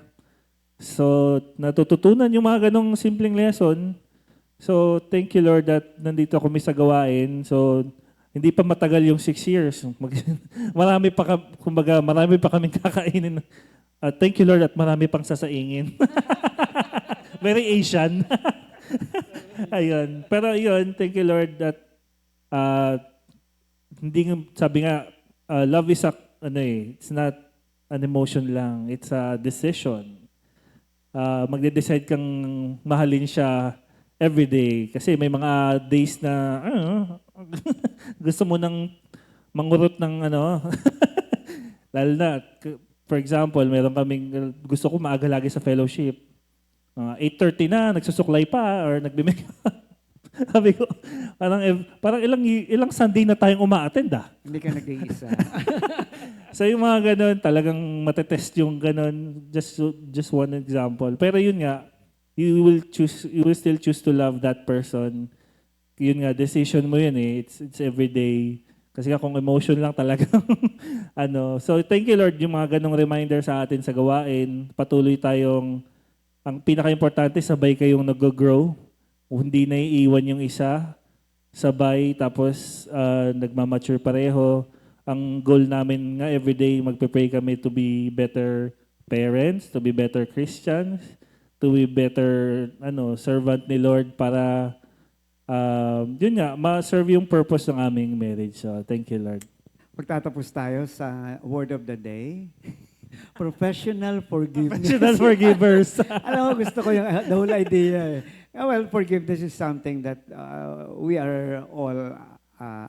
So, natututunan yung mga ganong simpleng lesson. So, thank you Lord that nandito kami sa gawain. So, hindi pa matagal yung 6 years. Marami pa kaming kakainin. Thank you Lord at marami pang sasaingin. Very Asian. Ayun. Pero yun, thank you Lord that sabi nga, love is it's not an emotion lang. It's a decision. Magde-decide kang mahalin siya every day. Kasi may mga days na gusto mo nang mangurot ng lalo na, for example, meron kaming, gusto ko maaga lagi sa fellowship. 8:30 na, nagsusuklay pa or nagbe-make up. Sabi ko, parang ilang Sunday na tayong uma-attend Hindi ka nag-iisa. So yung mga ganun, talagang matetest yung ganun. Just one example. Pero yun nga, you will still choose to love that person. Yun nga, decision mo yun eh. It's everyday. Kasi kung emotion lang talaga. So thank you Lord, yung mga ganung reminder sa atin sa gawain. Patuloy tayong, ang pinaka-importante, sabay kayong nag-grow. Hindi na iiwan yung isa, sabay, tapos nagmamature pareho. Ang goal namin nga everyday, magpe-pray kami to be better parents, to be better Christians, to be better servant ni Lord para yun nga, ma-serve yung purpose ng aming marriage. So, thank you Lord. Magtatapos tayo sa word of the day. Professional forgiveness. Professional forgivers. Alam mo, gusto ko yung the whole idea. Well, forgiveness is something that we are all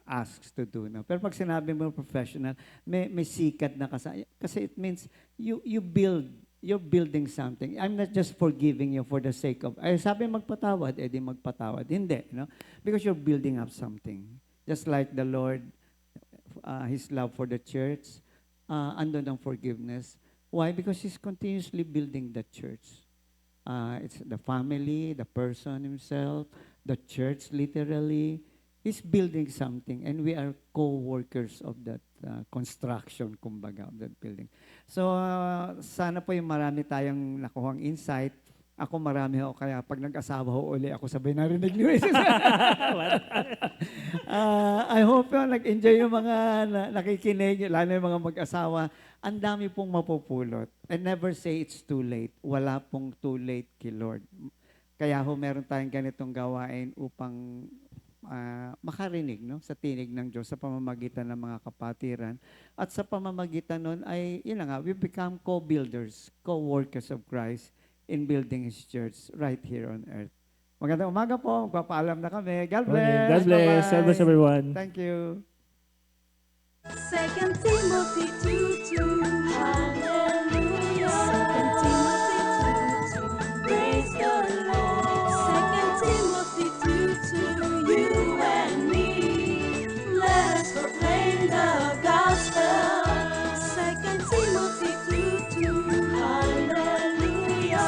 asked to do. No? Pero pag sinabi mo professional, may sikat na kasi it means you're building something. I'm not just forgiving you for the sake of, sabi magpatawad, edi magpatawad. Hindi, no? Because you're building up something. Just like the Lord, His love for the church, andun ang forgiveness. Why? Because He's continuously building the church. It's the family, the person himself, the church literally. He's building something and we are co-workers of that construction, kumbaga, of that building. So, sana po yung marami tayong nakuhang insight. Ako marami ho, kaya pag nag-asawa ho uli, ako sabay narinig niyo. I hope nag-enjoy yung mga nakikinig, lalo yung mga mag-asawa. Ang dami pong mapupulot. And never say it's too late. Wala pong too late kay Lord. Kaya ho, meron tayong ganitong gawain upang makarinig sa tinig ng Diyos sa pamamagitan ng mga kapatiran. At sa pamamagitan nun ay, yun na nga, we become co-builders, co-workers of Christ in building His church right here on earth. Magandang umaga po. Magpapaalam na kami. God bless. God bless. Bye-bye. God bless everyone. Thank you. 2 Timothy 2:2. Hallelujah. 2 Timothy 2:2. Praise the Lord. 2 Timothy 2:2. You and me, let us proclaim the gospel. 2 Timothy 2:2. Hallelujah.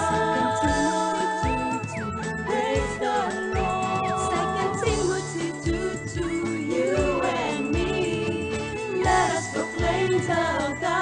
2 Timothy 2:2. Praise the Lord. 2 Timothy 2:2. You and me, let us proclaim the gospel.